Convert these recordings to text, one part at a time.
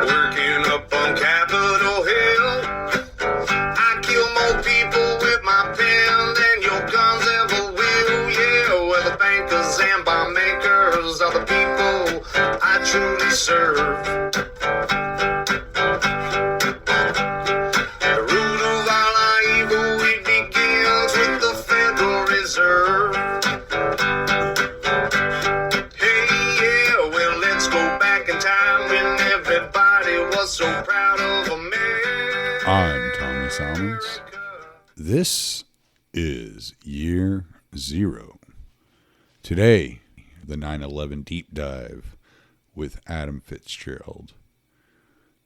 Working up on Capitol Hill, I kill more people with my pen than your guns ever will. Yeah, well, the bankers and bomb makers are the people I truly serve. The root of all our evil, it begins with the Federal Reserve. Hey, yeah, well, let's go back in time when everybody was so proud of America. I'm Tommy Salmons. This is year 0. Today, the 9/11 deep dive with Adam Fitzgerald.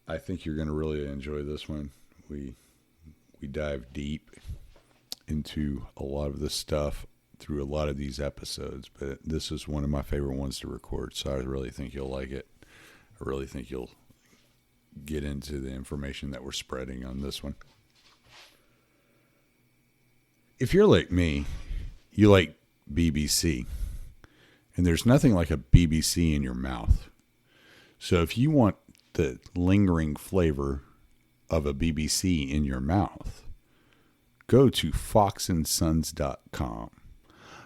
I think you're going to really enjoy this one. We dive deep into a lot of this stuff through a lot of these episodes, but this is one of my favorite ones to record, so I really think you'll like it. I really think you'll get into the information that we're spreading on this one. If you're like me, you like BBC, and there's nothing like a BBC in your mouth. So if you want the lingering flavor of a BBC in your mouth, go to foxandsons.com.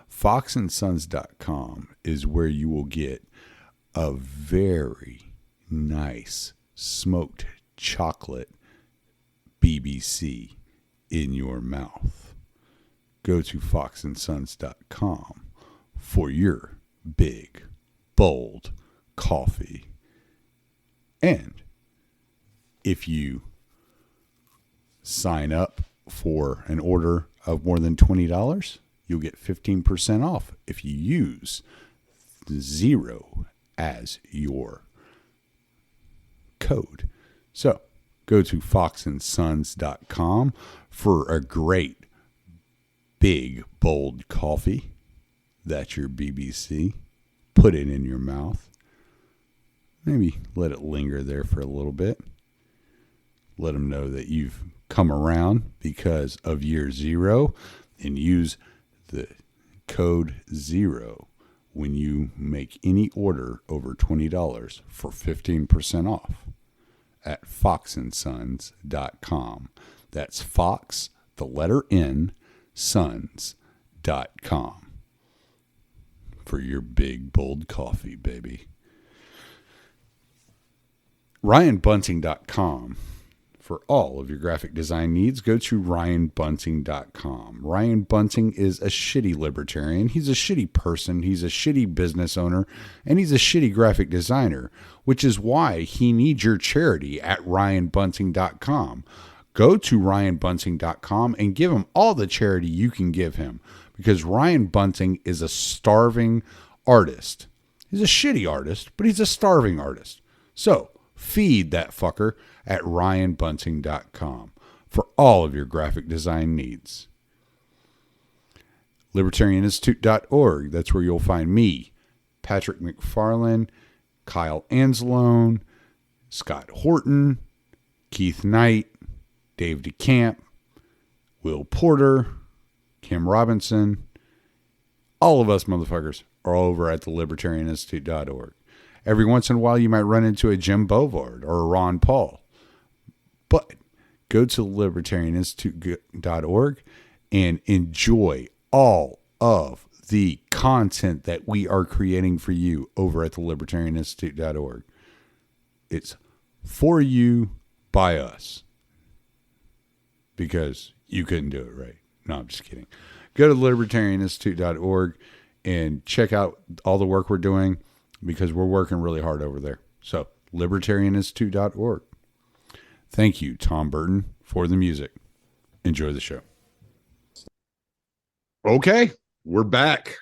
Foxandsons.com is where you will get a very nice smoked chocolate BBC in your mouth. Go to foxandsons.com for your big, bold coffee. And if you sign up for an order of more than $20, you'll get 15% off if you use 0 as your code. So go to foxandsons.com for a great big bold coffee. That's your BBC. Put it in your mouth. Maybe let it linger there for a little bit. Let them know that you've come around because of year 0, and use the code 0 when you make any order over $20 for 15% off at foxandsons.com. That's Fox, the letter N, sons.com for your big, bold coffee, baby. RyanBunting.com. For all of your graphic design needs, go to RyanBunting.com. Ryan Bunting is a shitty libertarian. He's a shitty person. He's a shitty business owner. And he's a shitty graphic designer, which is why he needs your charity at RyanBunting.com. Go to RyanBunting.com and give him all the charity you can give him, because Ryan Bunting is a starving artist. He's a shitty artist, but he's a starving artist. So feed that fucker at RyanBunting.com for all of your graphic design needs. LibertarianInstitute.org. That's where you'll find me, Patrick McFarlane, Kyle Anzalone, Scott Horton, Keith Knight, Dave DeCamp, Will Porter, Kim Robinson. All of us motherfuckers are all over at the LibertarianInstitute.org. Every once in a while, you might run into a Jim Bovard or a Ron Paul. But go to libertarianinstitute.org and enjoy all of the content that we are creating for you over at the libertarianinstitute.org. It's for you, by us. Because you couldn't do it right. No, I'm just kidding. Go to libertarianinstitute.org and check out all the work we're doing, because we're working really hard over there. So, libertarianinstitute.org. Thank you, Tom Burton, for the music. Enjoy the show. Okay, we're back.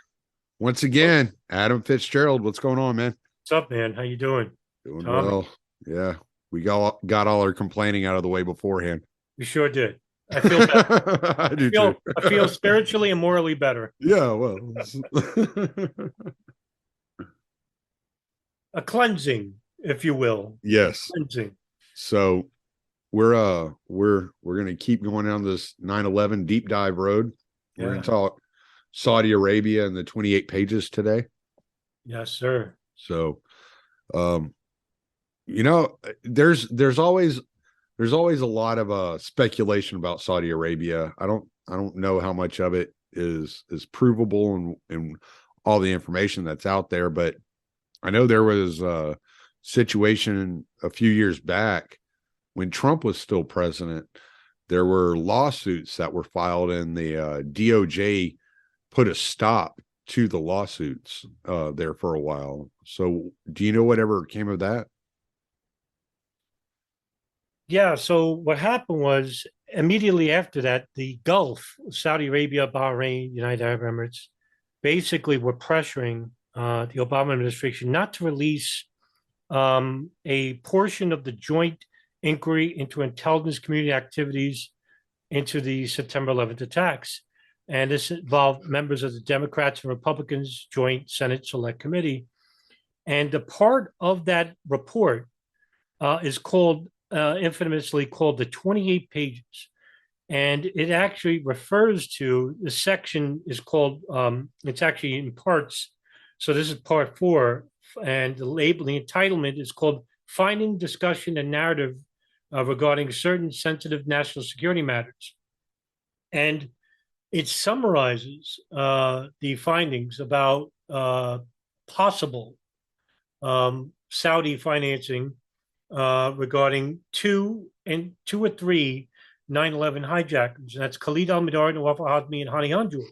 Once again, Adam Fitzgerald. What's going on, man? What's up, man? How you doing? Doing Tom? well. Yeah, we got all our complaining out of the way beforehand. You sure did. I feel better. I feel spiritually and morally better. Yeah, well. A cleansing, if you will. Yes. Cleansing. So we're gonna keep going down this 9/11 deep dive road. We're gonna talk Saudi Arabia and the 28 pages today. Yes, sir. So, you know, there's always a lot of speculation about Saudi Arabia. I don't know how much of it is provable and all the information that's out there, but I know there was a situation a few years back when Trump was still president. There were lawsuits that were filed, and the DOJ put a stop to the lawsuits there for a while. So, do you know whatever came of that? Yeah. So what happened was immediately after that, the Gulf, Saudi Arabia, Bahrain, United Arab Emirates, basically were pressuring the Obama administration not to release a portion of the joint inquiry into intelligence community activities into the September 11th attacks. And this involved members of the Democrats and Republicans Joint Senate Select Committee. And the part of that report is called, infamously called the 28 pages. And it actually refers to, the section is called, it's actually in parts. So this is part 4, and the entitlement is called Finding, Discussion, and Narrative regarding certain sensitive national security matters. And it summarizes the findings about possible Saudi financing regarding two or three 9/11 hijackers. And that's Khalid al-Mihdhar, Nawaf al-Hazmi, and Hani Hanjour.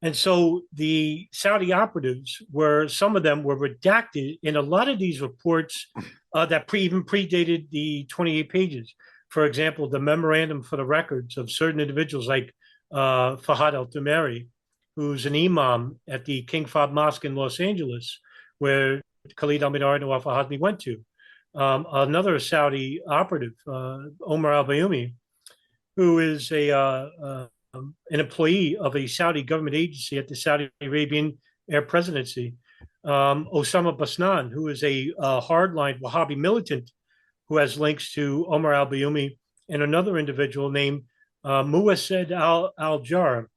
And so the Saudi operatives some of them were redacted in a lot of these reports that even predated the 28 pages. For example, the memorandum for the records of certain individuals like Fahad al-Thumari, who's an imam at the King Fahd Mosque in Los Angeles, where Khalid al-Mihdhar and Nawaf al-Hazmi went to. Another Saudi operative, Omar al-Bayoumi, who is an employee of a Saudi government agency at the Saudi Arabian Air Presidency. Osama Basnan, who is a hardline Wahhabi militant who has links to Omar al-Bayoumi, and another individual named Muwassid al-Jar,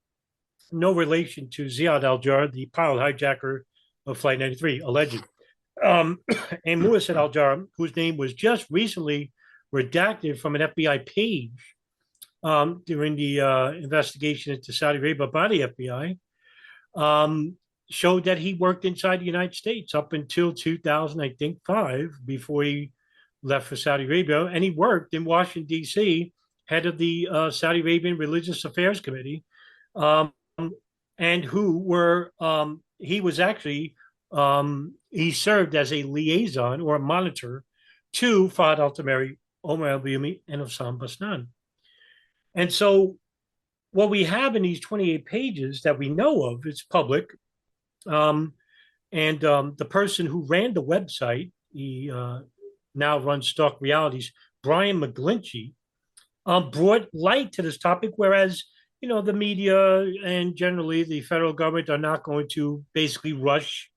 no relation to Ziad al-Jar, the pilot hijacker of Flight 93, alleged. And Muwassid al-Jar, whose name was just recently redacted from an FBI page during the investigation into Saudi Arabia by the FBI, showed that he worked inside the United States up until 2005, before he left for Saudi Arabia. And he worked in Washington, D.C., head of the Saudi Arabian Religious Affairs Committee, and he was actually, he served as a liaison or a monitor to Fahd al-Thumari, Omar al-Bayoumi, and Osama Basnan. And so what we have in these 28 pages that we know of, it's public. And the person who ran the website, he now runs Stalk Realities, Brian McGlinchey, brought light to this topic, whereas, you know, the media and generally the federal government are not going to basically rush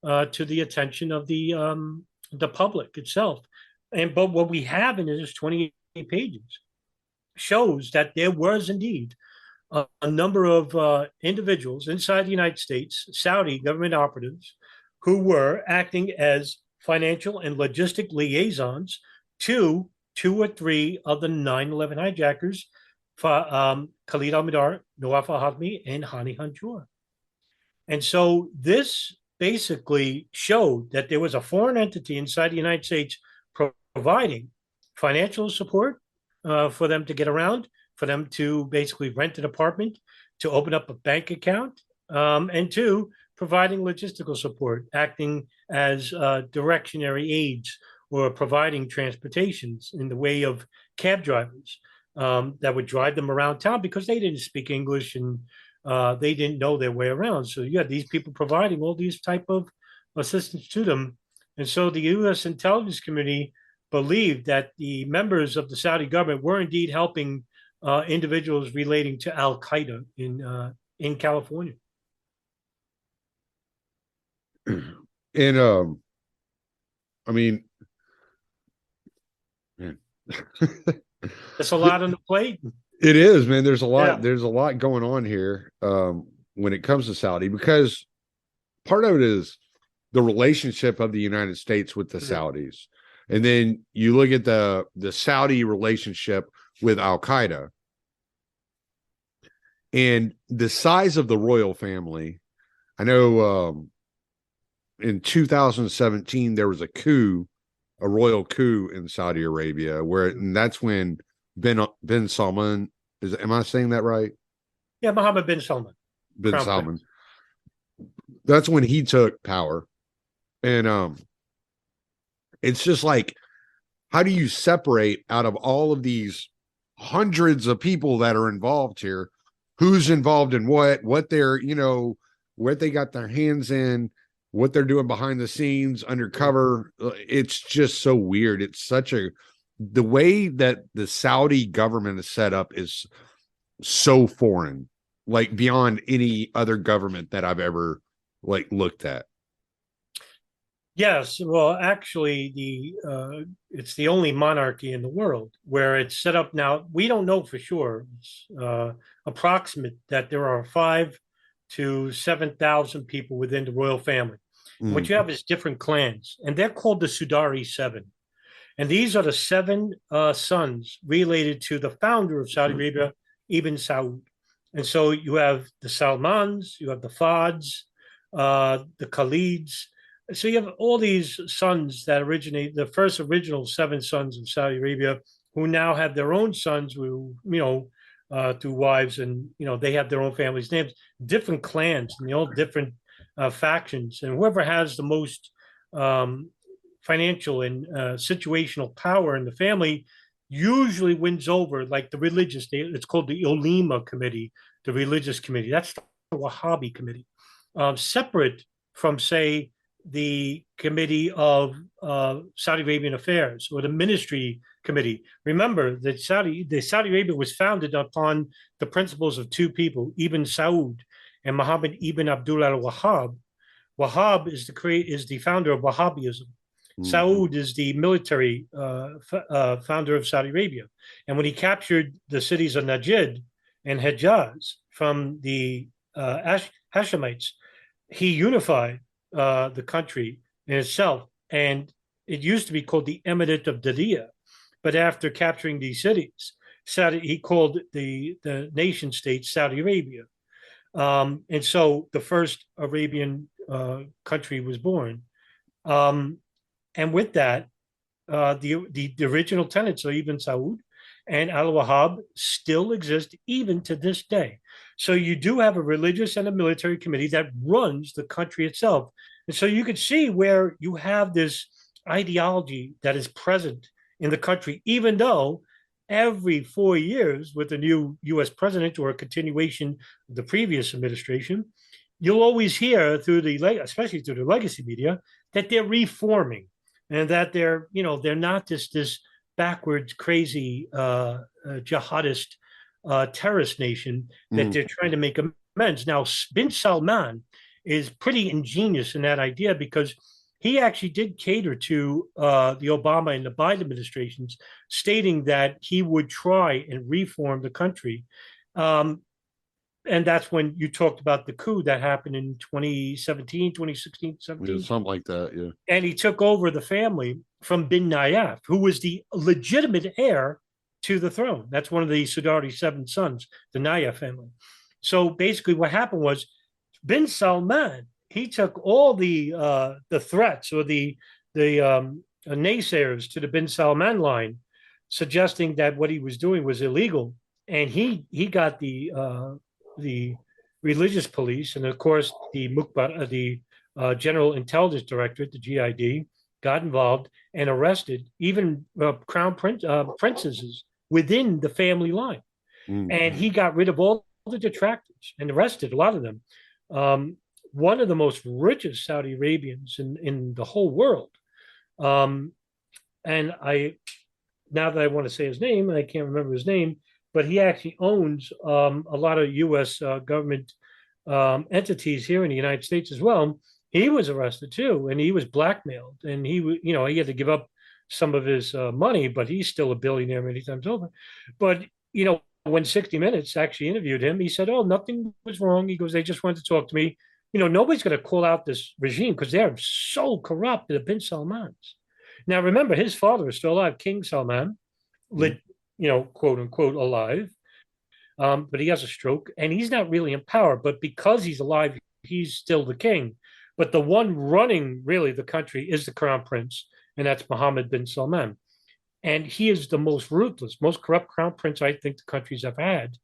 to the attention of the public itself. But what we have in this 28 pages shows that there was indeed a number of individuals inside the United States, Saudi government operatives, who were acting as financial and logistic liaisons to 2 or 3 of the 9/11 hijackers, Khalid al-Mihdhar, Nawaf al-Hazmi, and Hani Hanjour. And so this basically showed that there was a foreign entity inside the United States providing financial support for them to get around, for them to basically rent an apartment, to open up a bank account, and 2, providing logistical support, acting as directionary aids or providing transportations in the way of cab drivers that would drive them around town, because they didn't speak English and they didn't know their way around. So you had these people providing all these type of assistance to them. And so the U.S. intelligence community believed that the members of the Saudi government were indeed helping individuals relating to Al Qaeda in California. And I mean, man, That's a lot on the plate. it is, man. There's a lot. Yeah. There's a lot going on here when it comes to Saudi, because part of it is the relationship of the United States with the Saudis. And then you look at the Saudi relationship with Al-Qaeda and the size of the royal family. I know in 2017, there was a royal coup in Saudi Arabia, and that's when bin Salman, am I saying that right? Yeah, Mohammed bin Salman. Bin Salman. That's when he took power. And it's just like, how do you separate out of all of these hundreds of people that are involved here, who's involved in what they're, what they got their hands in, what they're doing behind the scenes, undercover. It's just so weird. It's the way that the Saudi government is set up is so foreign, like beyond any other government that I've ever looked at. Yes, well, actually, it's the only monarchy in the world where it's set up now. We don't know for sure. It's approximate that there are 5,000 to 7,000 people within the royal family. What you have is different clans, and they're called the Sudari Seven. And these are the 7 sons related to the founder of Saudi Arabia, Ibn Saud. And so you have the Salmons, you have the Fads, the Khalids. So you have all these sons that originate, the first original 7 sons of Saudi Arabia, who now have their own sons who, through wives, and, they have their own families' names, different clans, and all different factions. And whoever has the most financial and situational power in the family usually wins over, like the religious, it's called the Ulema Committee, the religious committee. That's the Wahhabi committee. Separate from, say, the Committee of Saudi Arabian Affairs or the Ministry Committee. Remember that Saudi Arabia was founded upon the principles of 2 people, Ibn Saud and Muhammad ibn Abdullah al-Wahhab. Wahhab is the founder of Wahhabism. Saud is the military founder of Saudi Arabia. And when he captured the cities of Najd and Hejaz from the Hashemites, he unified the country in itself. And it used to be called the Emirate of Dadia. But after capturing these cities, he called the nation state Saudi Arabia. And so the first Arabian country was born. And with that, the original tenets of Ibn Saud and Al-Wahhab still exist even to this day. So you do have a religious and a military committee that runs the country itself. And so you can see where you have this ideology that is present in the country, even though every 4 years with a new U.S. president or a continuation of the previous administration, you'll always hear especially through the legacy media, that they're reforming and that they're not this backwards, crazy jihadist terrorist nation, that they're trying to make amends. Now, bin Salman is pretty ingenious in that idea because he actually did cater to the Obama and the Biden administrations, stating that he would try and reform the country. And that's when you talked about the coup that happened in 2017, 2016, 17. Yeah, something like that, yeah. And he took over the family from bin Nayef, who was the legitimate heir to the throne. That's one of the Sudari 7 sons, the Nayef family. So basically what happened was bin Salman, he took all the threats or the naysayers to the bin Salman line, suggesting that what he was doing was illegal. And he got the religious police, and of course the General Intelligence Directorate, the GID, got involved and arrested even crown princesses within the family line. And he got rid of all the detractors and arrested a lot of them. One of the most richest Saudi Arabians in the whole world. And now that I want to say his name, and I can't remember his name, but he actually owns a lot of U.S. government entities here in the United States as well. He was arrested too, and he was blackmailed, and he had to give up some of his money, but he's still a billionaire many times over. But when 60 Minutes actually interviewed him, he said, "Oh, nothing was wrong." He goes, "They just wanted to talk to me. nobody's going to call out this regime because they're so corrupt, the bin Salmans. Now, remember, his father is still alive, King Salman, quote unquote, alive. But he has a stroke and he's not really in power. But because he's alive, he's still the king. But the one running really the country is the crown prince, and that's Mohammed bin Salman. And he is the most ruthless, most corrupt crown prince I think the country's ever had.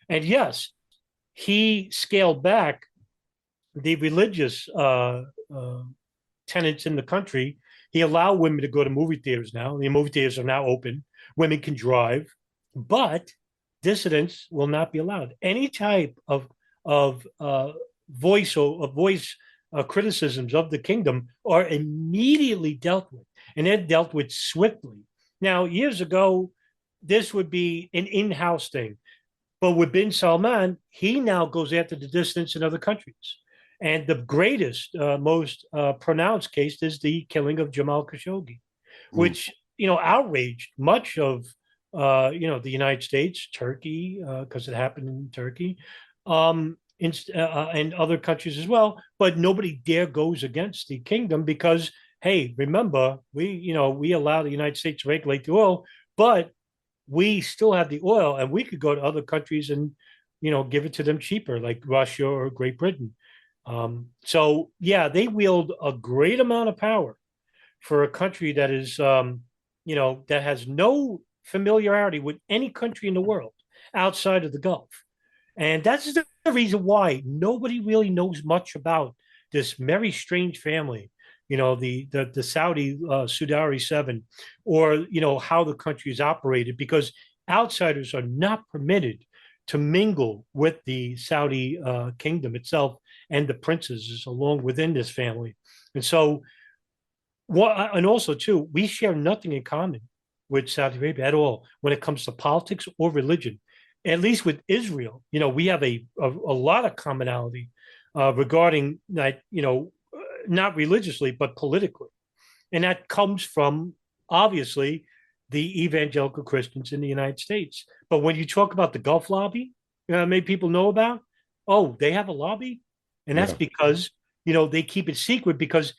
And yes, he scaled back the religious tenets in the country. He allowed women to go to movie theaters now. The movie theaters are now open. Women can drive, but dissidents will not be allowed. Any type of voice criticisms of the kingdom are immediately dealt with, and they're dealt with swiftly. Now, years ago, this would be an in-house thing. But with bin Salman, he now goes after the dissidents in other countries. And the greatest, most pronounced case is the killing of Jamal Khashoggi, which, outraged much of, the United States, Turkey, because it happened in Turkey, and other countries as well. But nobody dare goes against the kingdom because, hey, remember, we allow the United States to regulate the oil, but we still have the oil and we could go to other countries and, give it to them cheaper, like Russia or Great Britain. So, yeah, they wield a great amount of power for a country that is, that has no familiarity with any country in the world outside of the Gulf. And that's the reason why nobody really knows much about this very strange family, the Saudi Sudari 7, or, how the country is operated, because outsiders are not permitted to mingle with the Saudi kingdom itself and the princes along within this family. And so, and also, too, we share nothing in common with Saudi Arabia at all when it comes to politics or religion. At least with Israel, we have a lot of commonality regarding that, not religiously, but politically. And that comes from, obviously, the evangelical Christians in the United States. But when you talk about the Gulf lobby, many people know about, they have a lobby. And that's because, they keep it secret because,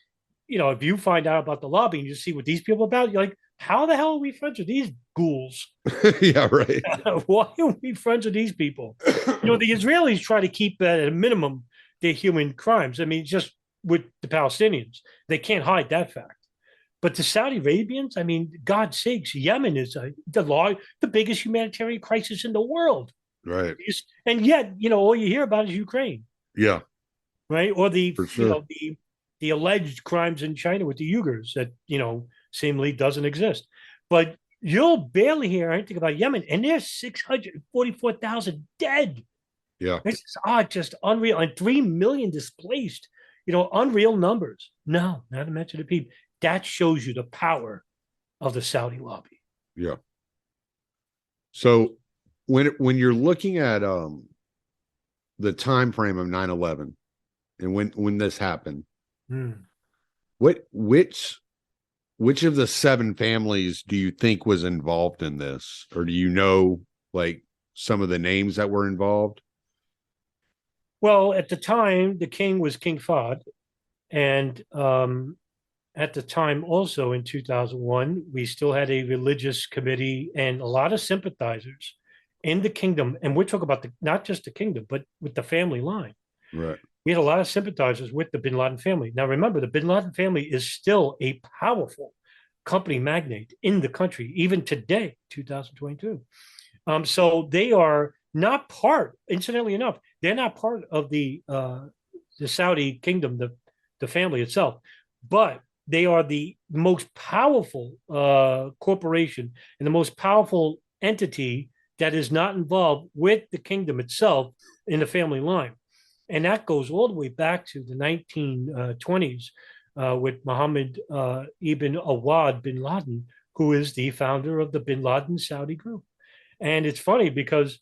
if you find out about the lobby and you see what these people are about, you're like, how the hell are we friends with these ghouls? Yeah, right. Why are we friends with these people? The Israelis try to keep at a minimum their human crimes. I mean, just with the Palestinians, they can't hide that fact. But the Saudi Arabians, I mean, God's sakes, Yemen is the biggest humanitarian crisis in the world. Right. And yet, all you hear about is Ukraine. Yeah. Right. Or the alleged crimes in China with the Uyghurs that, seemingly doesn't exist. But you'll barely hear anything about Yemen, and there's 644,000 dead. Yeah. It's just unreal. And 3 million displaced, unreal numbers. No, not to mention the people. That shows you the power of the Saudi lobby. Yeah. So when you're looking at the time frame of 9/11 and when this happened, which of the 7 families do you think was involved in this? Or do you know, like, some of the names that were involved? Well, at the time, the king was King Fahd. And at the time also in 2001, we still had a religious committee and a lot of sympathizers in the kingdom. And we're talking about not just the kingdom, but with the family line. Right. We had a lot of sympathizers with the bin Laden family. Now, remember, the bin Laden family is still a powerful company magnate in the country, even today, 2022. So they are not part, incidentally enough, they're not part of the Saudi kingdom, the family itself, but they are the most powerful corporation and the most powerful entity that is not involved with the kingdom itself in the family line. And that goes all the way back to the 1920s with Mohammed ibn Awad bin Laden, who is the founder of the bin Laden Saudi group. And it's funny because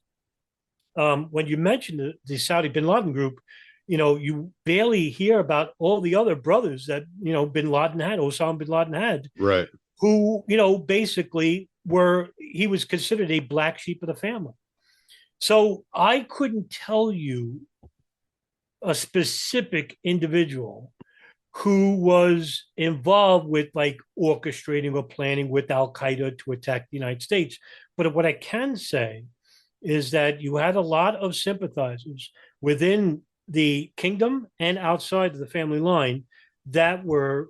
when you mention the Saudi bin Laden group, you barely hear about all the other brothers that, bin Laden had, Osama bin Laden had. Right. Who, basically he was considered a black sheep of the family. So I couldn't tell you a specific individual who was involved with like orchestrating or planning with Al Qaeda to attack the United States. But what I can say is that you had a lot of sympathizers within the kingdom and outside of the family line that were,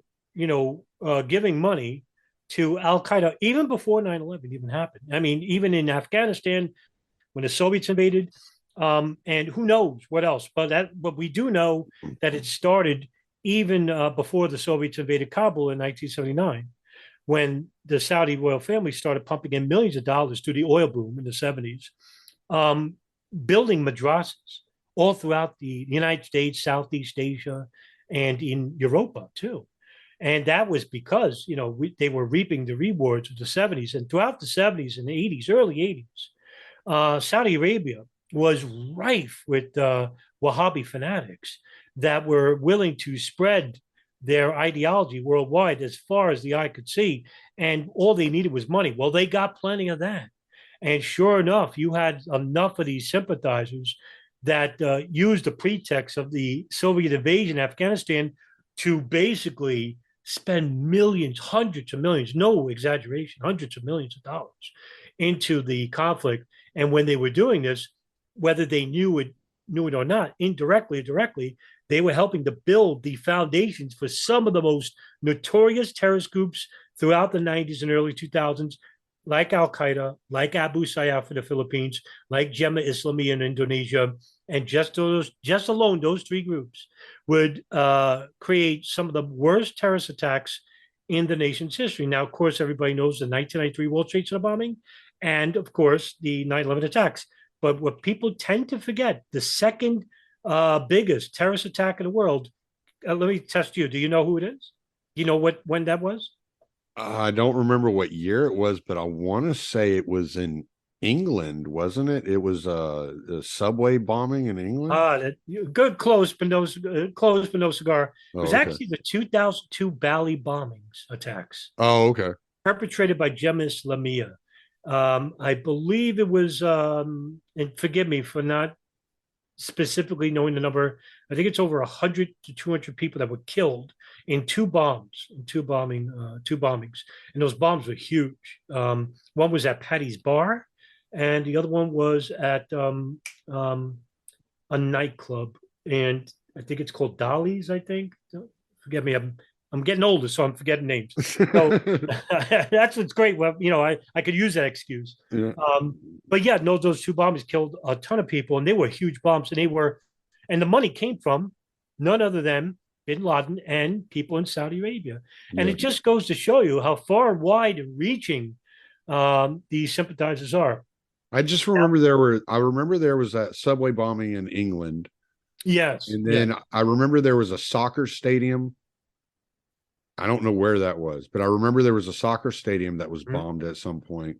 giving money to Al Qaeda even before 9/11 even happened. I mean, even in Afghanistan, when the Soviets invaded, and who knows what else. But we do know that it started even before the Soviets invaded Kabul in 1979, when the Saudi royal family started pumping in millions of dollars to the oil boom in the 70s, building madrasas all throughout the United States, Southeast Asia, and in Europa too. And that was because, they were reaping the rewards of the 70s. And throughout the 70s and the 80s, early 80s, Saudi Arabia was rife with Wahhabi fanatics that were willing to spread their ideology worldwide as far as the eye could see. And all they needed was money. Well, they got plenty of that. And sure enough, you had enough of these sympathizers that used the pretext of the Soviet invasion of Afghanistan to basically spend millions, hundreds of millions, no exaggeration, hundreds of millions of dollars into the conflict. And when they were doing this, whether they knew it or not, indirectly or directly, they were helping to build the foundations for some of the most notorious terrorist groups throughout the 90s and early 2000s, like Al Qaeda, like Abu Sayyaf in the Philippines, like Jemaah Islami in Indonesia. And just alone, those three groups would create some of the worst terrorist attacks in the nation's history. Now, of course, everybody knows the 1993 World Trade Center bombing and, of course, the 9/11 attacks. But what people tend to forget, the second biggest terrorist attack in the world, let me test you. Do you know who it is? Do you know when that was? I don't remember what year it was, but I want to say it was in England, wasn't it? It was a subway bombing in England. Good, close, but no cigar. It was okay. actually the 2002 Bali bombings attacks. Oh, okay. Perpetrated by Jemaah Islamiyah. I believe it was, and forgive me for not specifically knowing the number. I think it's over 100 to 200 people that were killed in two bombings, and those bombs were huge. One was at Patty's Bar, and the other one was at a nightclub, and I think it's called Dolly's. I think. Forgive me, I'm getting older, so I'm forgetting names. So that's what's great. Well, I could use that excuse. Yeah. But yeah, no, those two bombs killed a ton of people, and they were huge bombs, and the money came from none other than Bin Laden and people in Saudi Arabia. And it just goes to show you how far and wide and reaching these sympathizers are. I just remember there was that subway bombing in England. Yes. And then I remember there was a soccer stadium. I don't know where that was, but I remember there was a soccer stadium that was bombed at some point.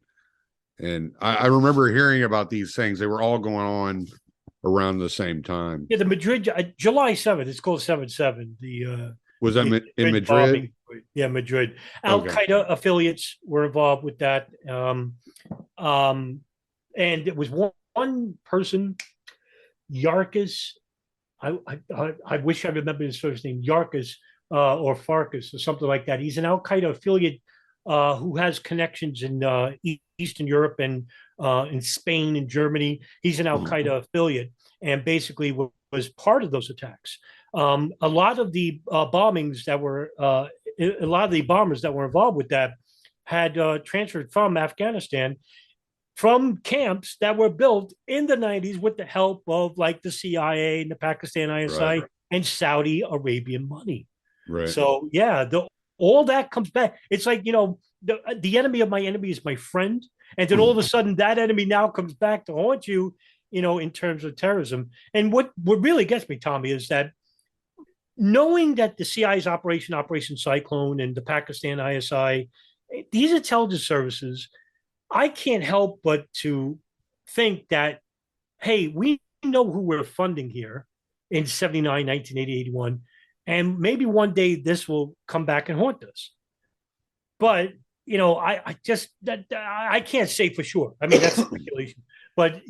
And I remember hearing about these things. They were all going on around the same time. Yeah, the Madrid, July 7th, it's called 7/7. Was that in Madrid? Bombing. Yeah, Madrid. Al Qaeda affiliates were involved with that. And it was one person, Yarkis. I wish I remember his first name, Yarkis, or Farkas or something like that. He's an Al Qaeda affiliate who has connections in Eastern Europe and in Spain and Germany. He's an Al Qaeda affiliate and basically was part of those attacks. A lot of the bombers that were involved with that had transferred from Afghanistan, from camps that were built in the 90s with the help of like the CIA and the Pakistan ISI and Saudi Arabian money. Right. So yeah, all that comes back. It's like, the enemy of my enemy is my friend. And then all of a sudden that enemy now comes back to haunt you, in terms of terrorism. And what really gets me, Tommy, is that knowing that the CIA's Operation Cyclone and the Pakistan ISI, these intelligence services, I can't help but to think that, hey, we know who we're funding here in 79, 1980, 81. And maybe one day this will come back and haunt us. But, I can't say for sure. I mean, that's speculation. But,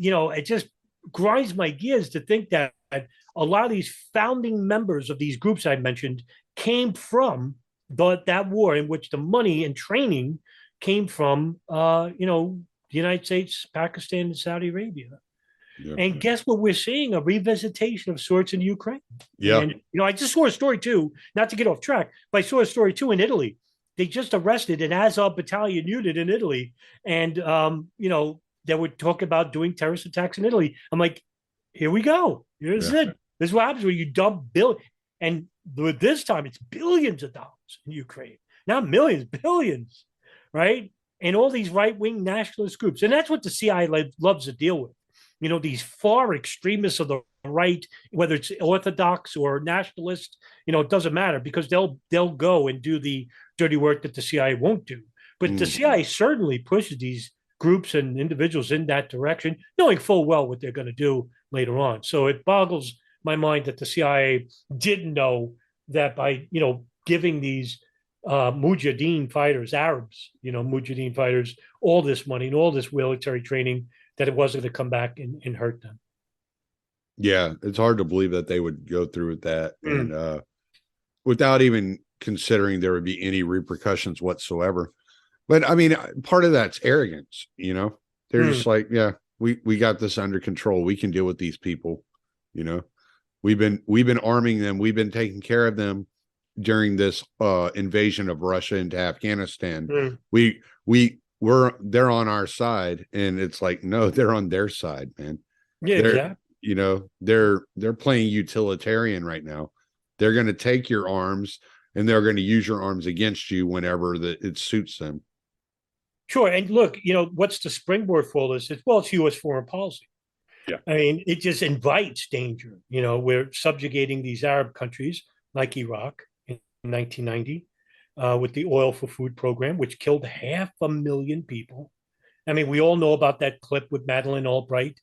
grinds my gears to think that a lot of these founding members of these groups I mentioned came from that war, in which the money and training came from, the United States, Pakistan, and Saudi Arabia. Yeah. And guess what? We're seeing a revisitation of sorts in Ukraine. Yeah. And, I just saw a story too, not to get off track, but I saw a story too in Italy. They just arrested an Azov battalion unit in Italy. And, they were talking about doing terrorist attacks in Italy. I'm like, here we go. Here's it. This is what happens when you dump and this time it's billions of dollars in Ukraine, not millions, billions, right? And all these right-wing nationalist groups. And that's what the CIA loves to deal with. These far extremists of the right, whether it's orthodox or nationalist, it doesn't matter, because they'll go and do the dirty work that the CIA won't do. But the CIA certainly pushes these groups and individuals in that direction, knowing full well what they're going to do later on. So it boggles my mind that the CIA didn't know that by, giving these Mujahideen fighters, Arabs, Mujahideen fighters, all this money and all this military training, that it wasn't going to come back and hurt them. Yeah, it's hard to believe that they would go through with that and without even considering there would be any repercussions whatsoever. But I mean, part of that's arrogance, They're just like, yeah, we got this under control. We can deal with these people, We've been arming them. We've been taking care of them during this invasion of Russia into Afghanistan. They're on our side, and it's like, no, they're on their side, man. Yeah, exactly. They're playing utilitarian right now. They're going to take your arms and they're going to use your arms against you whenever it suits them. Sure. And look, what's the springboard for all this? It's U.S. foreign policy. Yeah. I mean, it just invites danger. We're subjugating these Arab countries like Iraq in 1990 with the Oil for Food program, which killed 500,000 people. I mean, we all know about that clip with Madeleine Albright.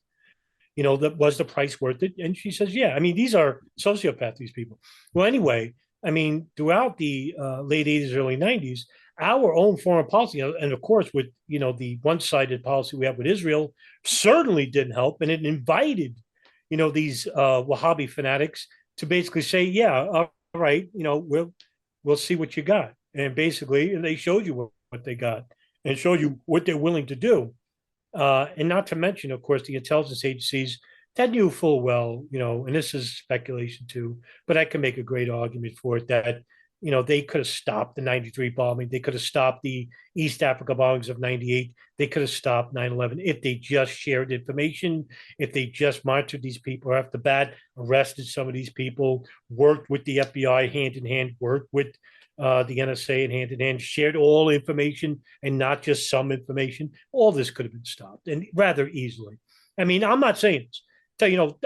That was the price worth it? And she says, yeah, I mean, these are sociopaths, these people. Well, anyway, I mean, throughout the late 80s, early 90s, our own foreign policy, and of course, with, the one-sided policy we have with Israel, certainly didn't help. And it invited, these Wahhabi fanatics to basically say, yeah, all right, we'll see what you got. And basically, they showed you what they got and showed you what they're willing to do. And not to mention, of course, the intelligence agencies that knew full well, and this is speculation too, but I can make a great argument for it that, they could have stopped the 93 bombing. They could have stopped the East Africa bombings of 98. They could have stopped 9/11 if they just shared information, if they just monitored these people off the bat, arrested some of these people, worked with the FBI hand in hand, worked with the NSA and hand in hand, shared all information and not just some information. All this could have been stopped, and rather easily. I mean, I'm not saying this.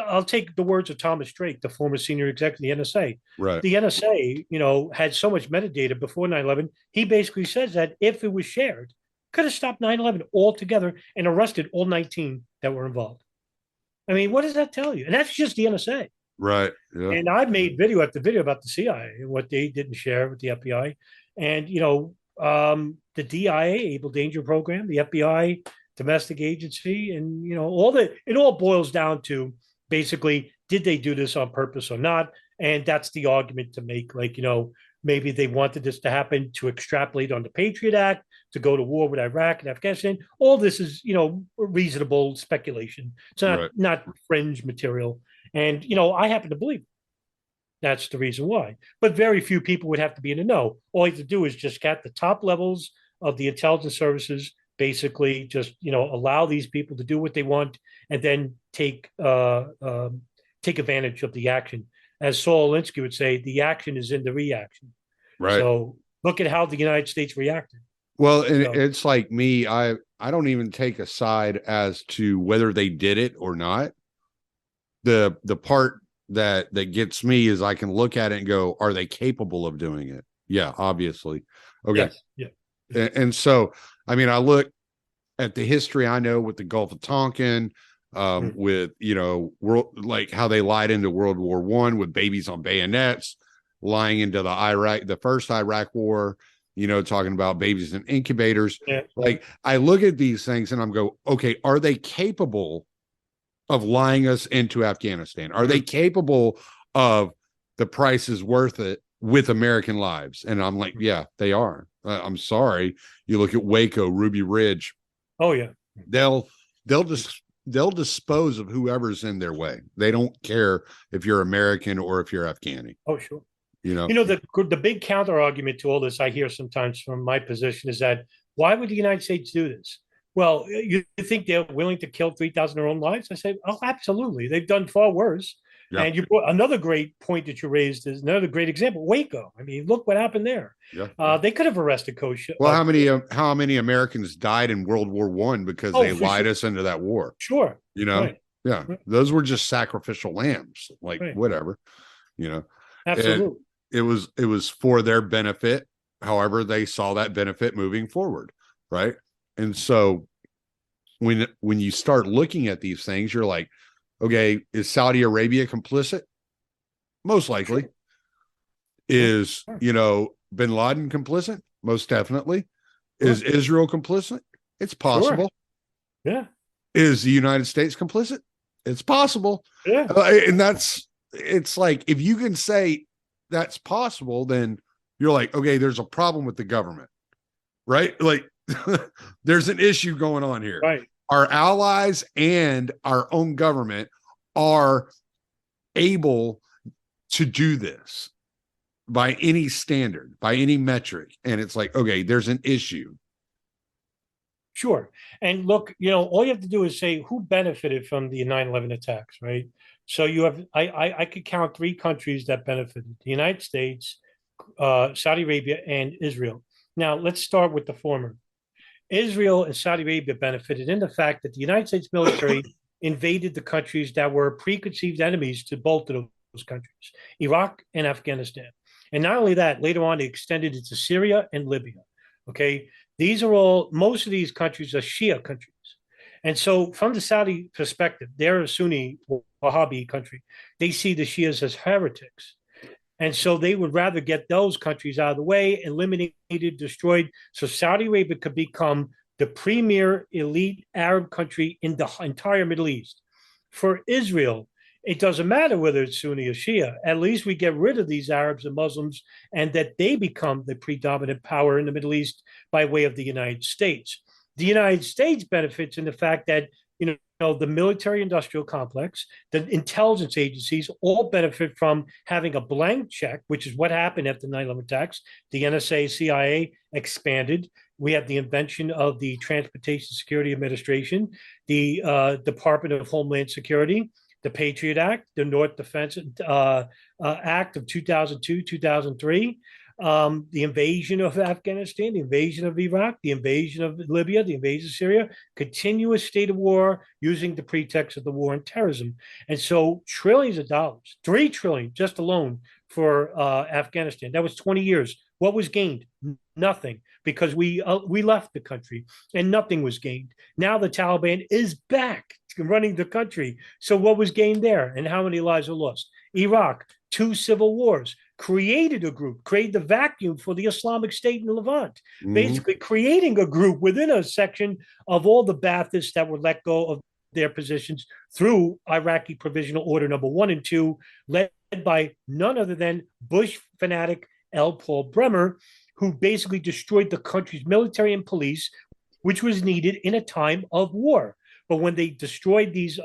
I'll take the words of Thomas Drake, the former senior executive of the NSA. Right. The NSA, had so much metadata before 9/11. He basically says that if it was shared, could have stopped 9/11 altogether and arrested all 19 that were involved. I mean, what does that tell you? And that's just the NSA. Right. Yeah. And I've made video after video about the CIA and what they didn't share with the FBI. And, the DIA, Able Danger Program, the FBI, domestic agency, and, it all boils down to basically, did they do this on purpose or not? And that's the argument to make. Like, maybe they wanted this to happen to extrapolate on the Patriot Act, to go to war with Iraq and Afghanistan. All this is, reasonable speculation. It's not fringe material. And, I happen to believe that's the reason why. But very few people would have to be in the know. All you have to do is just get the top levels of the intelligence services, basically just, allow these people to do what they want and then take advantage of the action. As Saul Alinsky would say, the action is in the reaction. Right. So look at how the United States reacted. Well, and it's like me, I don't even take a side as to whether they did it or not. The part that gets me is I can look at it and go, are they capable of doing it? Yeah, obviously. Okay. Yes. Yeah. And so, I mean, I look at the history I know with the Gulf of Tonkin, with, like how they lied into World War I with babies on bayonets, lying into the first Iraq war, talking about babies in incubators. Yeah. Like, I look at these things and I'm go, okay, are they capable of lying us into Afghanistan? Are they capable of the price is worth it with American lives? And I'm like, yeah, they are. I'm sorry. You look at Waco, Ruby Ridge. Oh yeah. They'll dispose of whoever's in their way. They don't care if you're American or if you're Afghani. Oh sure. You know, the big counter argument to all this I hear sometimes from my position is that why would the United States do this? Well, you think they're willing to kill 3,000 of their own lives? I say, oh, absolutely. They've done far worse. Yeah. And another great point that you raised is another great example, Waco. I mean, look what happened there. Yeah. They could have arrested Koch. Well, how many Americans died in World War I because they lied us into that war? Sure. You know, right. Yeah, right. Those were just sacrificial lambs, like whatever, you know. Absolutely. And it was for their benefit. However, they saw that benefit moving forward, right? And so when you start looking at these things, you're like, okay, is Saudi Arabia complicit? Most likely. Sure. Is, bin Laden complicit? Most definitely. Sure. Is Israel complicit? It's possible. Sure. Yeah. Is the United States complicit? It's possible. Yeah. And it's like, if you can say that's possible, then you're like, okay, there's a problem with the government, right? Like, there's an issue going on here. Right. Our allies and our own government are able to do this by any standard, by any metric. And it's like, okay, there's an issue. Sure. And look, all you have to do is say who benefited from the 9/11 attacks, right? So you have, I could count 3 countries that benefited: the United States, Saudi Arabia, and Israel. Now, let's start with the former. Israel and Saudi Arabia benefited in the fact that the United States military invaded the countries that were preconceived enemies to both of those countries, Iraq and Afghanistan. And not only that, later on, they extended it to Syria and Libya. Okay. Most of these countries are Shia countries. And so from the Saudi perspective, they're a Sunni Wahhabi country. They see the Shias as heretics. And so they would rather get those countries out of the way, eliminated, destroyed, so Saudi Arabia could become the premier elite Arab country in the entire Middle East. For Israel, it doesn't matter whether it's Sunni or Shia. At least we get rid of these Arabs and Muslims and that they become the predominant power in the Middle East by way of the United States. The United States benefits in the fact that, the military-industrial complex, the intelligence agencies all benefit from having a blank check, which is what happened after the 9/11 attacks. The NSA, CIA expanded. We have the invention of the Transportation Security Administration, the Department of Homeland Security, the Patriot Act, the North Defense Act of 2002, 2003, the invasion of Afghanistan, the invasion of Iraq, the invasion of Libya, the invasion of Syria, continuous state of war using the pretext of the war on terrorism. And so trillions of dollars, $3 trillion just alone for Afghanistan. That was 20 years. What was gained? Nothing, because we left the country and nothing was gained. Now the Taliban is back running the country. So what was gained there and how many lives are lost? Iraq, 2 civil wars, created the vacuum for the Islamic State in the Levant, basically creating a group within a section of all the Baathists that were let go of their positions through Iraqi Provisional Order number 1 and 2, led by none other than Bush fanatic L. Paul Bremer, who basically destroyed the country's military and police, which was needed in a time of war. But when they destroyed these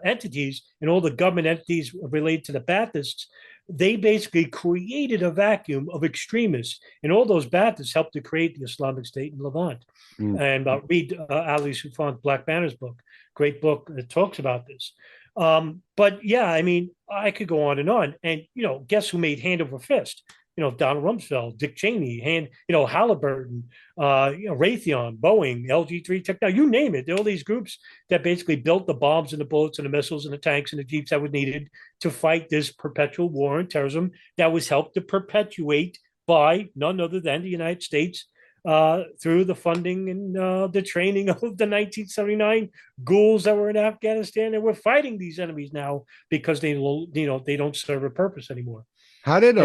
entities and all the government entities related to the Baathists, they basically created a vacuum of extremists. And all those Baathists helped to create the Islamic State in Levant. And read Ali Soufan's Black Banners book, great book that talks about this. But yeah, I mean, I could go on. And, guess who made hand over fist? Donald Rumsfeld, Dick Cheney, Halliburton, Raytheon, Boeing, LG3 Technology, you name it. There are all these groups that basically built the bombs and the bullets and the missiles and the tanks and the jeeps that were needed to fight this perpetual war on terrorism that was helped to perpetuate by none other than the United States through the funding and the training of the 1979 ghouls that were in Afghanistan and were fighting these enemies now because they don't serve a purpose anymore. How did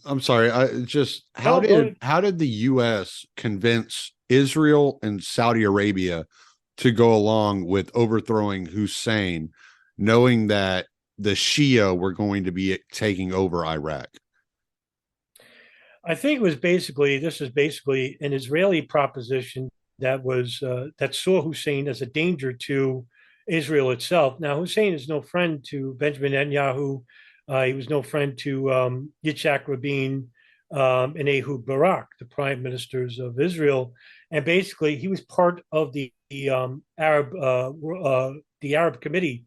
I'm sorry. How did the U.S. convince Israel and Saudi Arabia to go along with overthrowing Hussein, knowing that the Shia were going to be taking over Iraq? I think this is basically an Israeli proposition that saw Hussein as a danger to Israel itself. Now, Hussein is no friend to Benjamin Netanyahu. He was no friend to Yitzhak Rabin and Ehud Barak, the prime ministers of Israel. And basically, he was part of the Arab Committee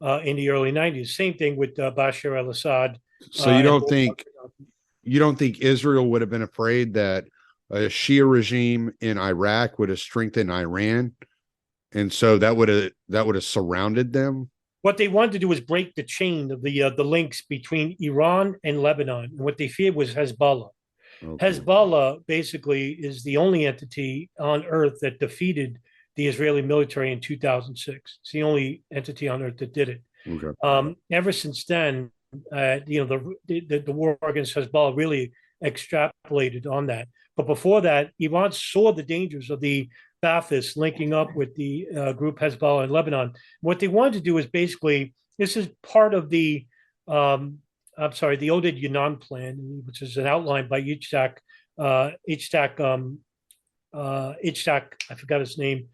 in the early 90s. Same thing with Bashar al-Assad. So you don't think Israel would have been afraid that a Shia regime in Iraq would have strengthened Iran, and so that would have surrounded them? What they wanted to do was break the chain of the links between Iran and Lebanon. And what they feared was Hezbollah. Okay. Hezbollah basically is the only entity on earth that defeated the Israeli military in 2006. It's the only entity on earth that did it. Okay. Ever since then, the war against Hezbollah really extrapolated on that. But before that, Iran saw the dangers of the Baathists linking up with the group Hezbollah in Lebanon. What they wanted to do is basically, this is part of the Oded Yinon plan, which is an outline by Yitzhak, I forgot his name.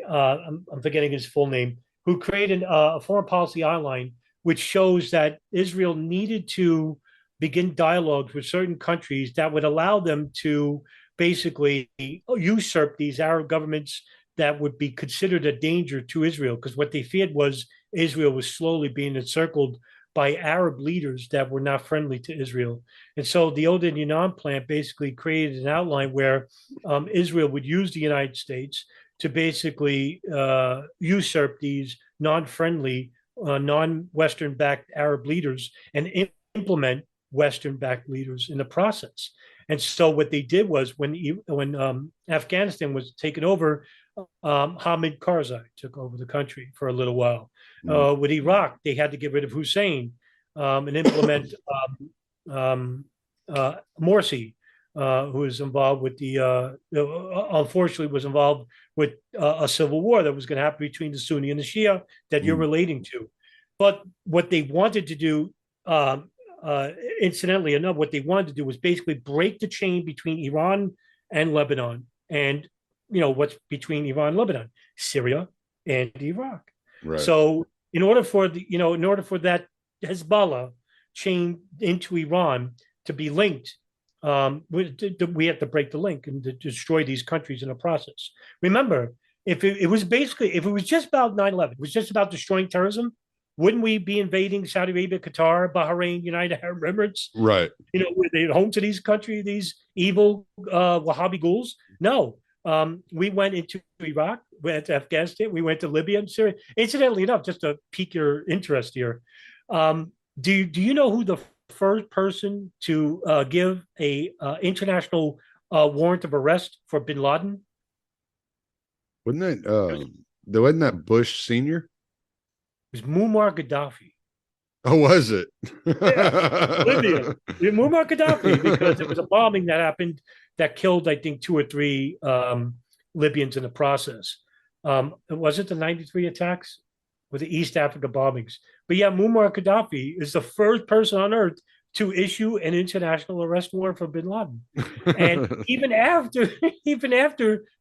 I'm forgetting his full name, who created a foreign policy outline which shows that Israel needed to begin dialogues with certain countries that would allow them to basically usurp these Arab governments that would be considered a danger to Israel, because what they feared was Israel was slowly being encircled by Arab leaders that were not friendly to Israel. And so the Oded Yinon plan basically created an outline where Israel would use the United States to basically usurp these non-friendly, non-Western-backed Arab leaders and implement Western-backed leaders in the process. And so what they did was when Afghanistan was taken over, Hamid Karzai took over the country for a little while. With Iraq, they had to get rid of Hussein and implement Morsi, who was involved with unfortunately was involved with a civil war that was going to happen between the Sunni and the Shia that you're relating to. But what they wanted to do, incidentally enough, what they wanted to do was basically break the chain between Iran and Lebanon, and what's between Iran and Lebanon, Syria and Iraq. Right. So in order for that Hezbollah chain into Iran to be linked, we have to break the link and to destroy these countries in the process. Remember, if it was just about 9/11, it was just about destroying terrorism, wouldn't we be invading Saudi Arabia, Qatar, Bahrain, United Arab Emirates? Right. Were they home to these countries, these evil Wahhabi ghouls? No. We went into Iraq, we went to Afghanistan, we went to Libya and Syria. Incidentally enough, just to pique your interest here, do you know who the first person to give a international warrant of arrest for bin Laden? Wasn't that Bush Sr.? It was Muammar Gaddafi. Oh, was it? Yeah, Libya. Muammar Gaddafi, because it was a bombing that happened that killed, I think, 2 or 3 Libyans in the process. Was it the 93 attacks with the East Africa bombings? But yeah, Muammar Gaddafi is the first person on earth to issue an international arrest warrant for bin Laden. And even after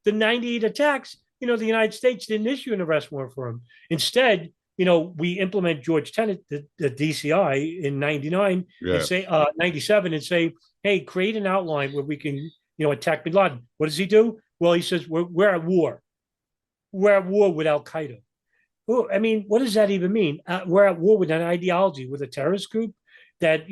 the 98 attacks, the United States didn't issue an arrest warrant for him. Instead, we implement George Tenet, the DCI in 99 and say 97 and say, hey, create an outline where we can, attack bin Laden. What does he do? Well, he says, we're at war. We're at war with Al-Qaeda. Well, I mean, what does that even mean? We're at war with an ideology, with a terrorist group that,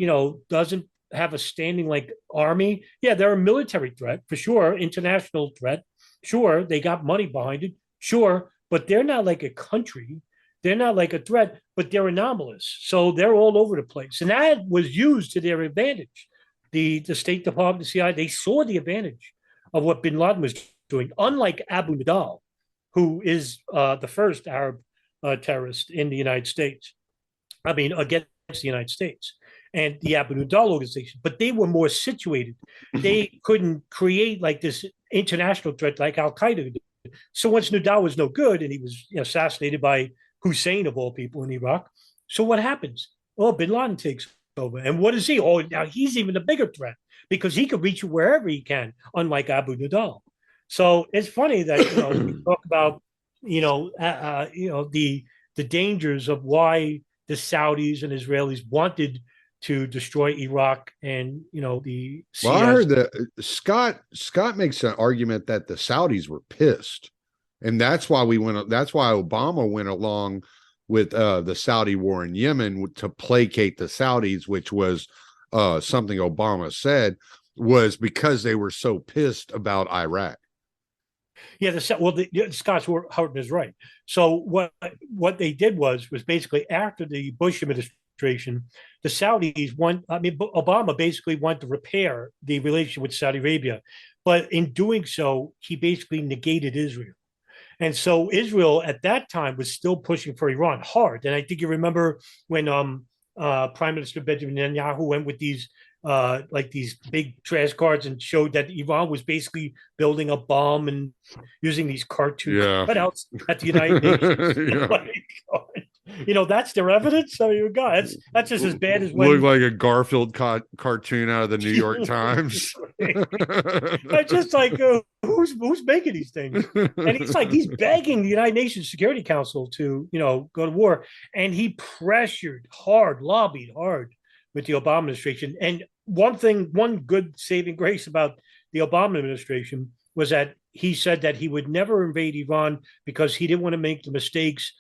doesn't have a standing like army. Yeah, they're a military threat for sure, international threat. Sure, they got money behind it. Sure, but they're not like a country. They're not like a threat, but they're anomalous. So they're all over the place. And that was used to their advantage. The State Department, the CIA, they saw the advantage of what bin Laden was doing, unlike Abu Nidal, who is the first Arab terrorist in the United States. I mean, against the United States and the Abu Nidal organization. But they were more situated. They couldn't create like this international threat like Al-Qaeda So once Nadal was no good and he was assassinated by Hussein of all people in Iraq, so what happens? Oh, Bin Laden takes over. And what is he? Oh, now he's even a bigger threat because he could reach you wherever he can, unlike Abu Nadal. So it's funny that we talk about the dangers of why the Saudis and Israelis wanted to destroy Iraq and the Well, I CS. heard that Scott makes an argument that the Saudis were pissed, and that's why That's why Obama went along with the Saudi war in Yemen to placate the Saudis, which was something Obama said was because they were so pissed about Iraq. Yeah, Scott's Houghton is right. So what they did was basically after the Bush administration, the Saudis Obama basically wanted to repair the relationship with Saudi Arabia, but in doing so, he basically negated Israel. And so Israel at that time was still pushing for Iran hard. And I think you remember when Prime Minister Benjamin Netanyahu went with these big trash cards and showed that Iran was basically building a bomb and using these cartoon cutouts at the United Nations. That's their evidence. So you got that's just as bad as when looked like a Garfield cartoon out of the New York Times. It's just like who's making these things? And it's like he's begging the United Nations Security Council to go to war, and he lobbied hard with the Obama administration. And one good saving grace about the Obama administration was that he said that he would never invade Iran because he didn't want to make the mistakes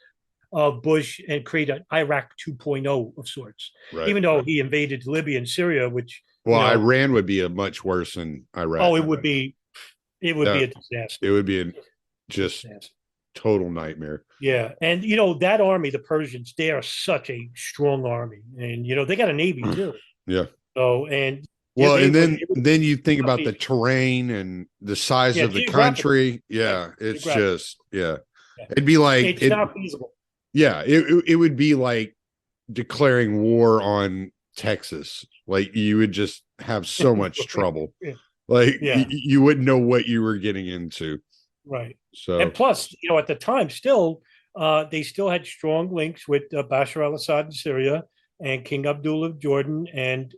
of Bush and create an Iraq 2.0 of sorts. Right. Even though he invaded Libya and Syria, which Iran would be a much worse than Iraq. Oh, it would be a disaster. It would be just total nightmare. Yeah, and that army, the Persians, they are such a strong army, and they got a navy too. Yeah. So and then you think about the terrain and the size of the country. Yeah, it's just it'd be like it's not feasible. Yeah, it would be like declaring war on Texas. Like you would just have so much trouble. Like you wouldn't know what you were getting into. Right. So and plus, at the time, still they still had strong links with Bashar al-Assad in Syria and King Abdullah of Jordan, and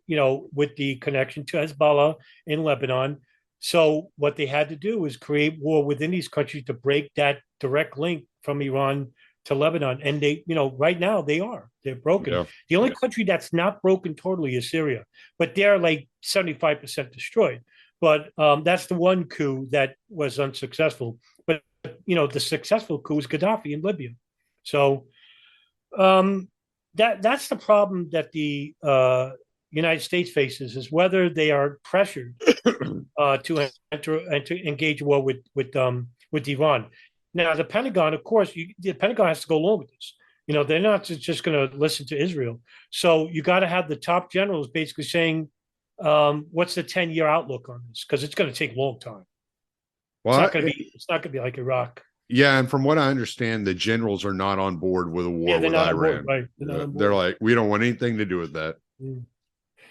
with the connection to Hezbollah in Lebanon. So what they had to do was create war within these countries to break that direct link from Iran to Lebanon. And they, right now they're broken. Yeah. The only country that's not broken totally is Syria, but they're like 75% destroyed. But that's the one coup that was unsuccessful. But, the successful coup is Gaddafi in Libya. So that's the problem that the United States faces, is whether they are pressured to enter and to engage war with Iran. Now, the Pentagon, of course, the Pentagon has to go along with this. They're not just going to listen to Israel. So you got to have the top generals basically saying, what's the 10-year outlook on this? Because it's going to take a long time. Well, it's not going to be like Iraq. Yeah, and from what I understand, the generals are not on board with a war with Iran. Right. They're like, we don't want anything to do with that.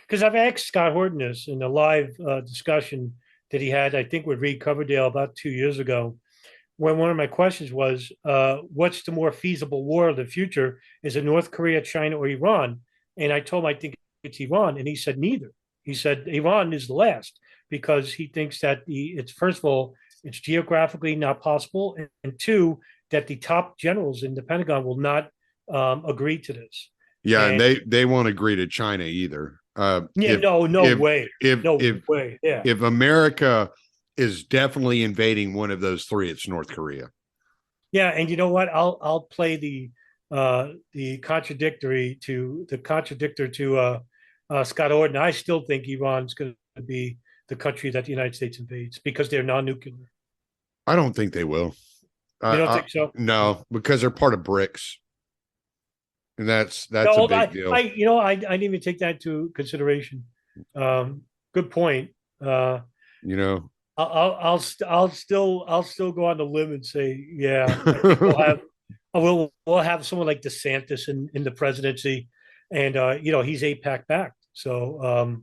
Because I've asked Scott Horton this in a live discussion that he had, I think, with Reed Coverdale about 2 years ago, when one of my questions was, what's the more feasible war of the future? Is it North Korea, China, or Iran? And I told him I think it's Iran, and he said neither. He said Iran is the last, because he thinks that it's, first of all, it's geographically not possible, and two, that the top generals in the Pentagon will not agree to this. Yeah, and they won't agree to China either. No way. If America is definitely invading one of those three, it's North Korea. Yeah, and you know what? I'll play the contradictor to Scott Horton. I still think Iran's going to be the country that the United States invades because they're non-nuclear. I don't think they will. You don't think so? No, because they're part of BRICS, and that's a big deal. I didn't even take that into consideration. Good point. I'll still go on the limb and say, we'll have someone like DeSantis in the presidency, and he's AIPAC backed, so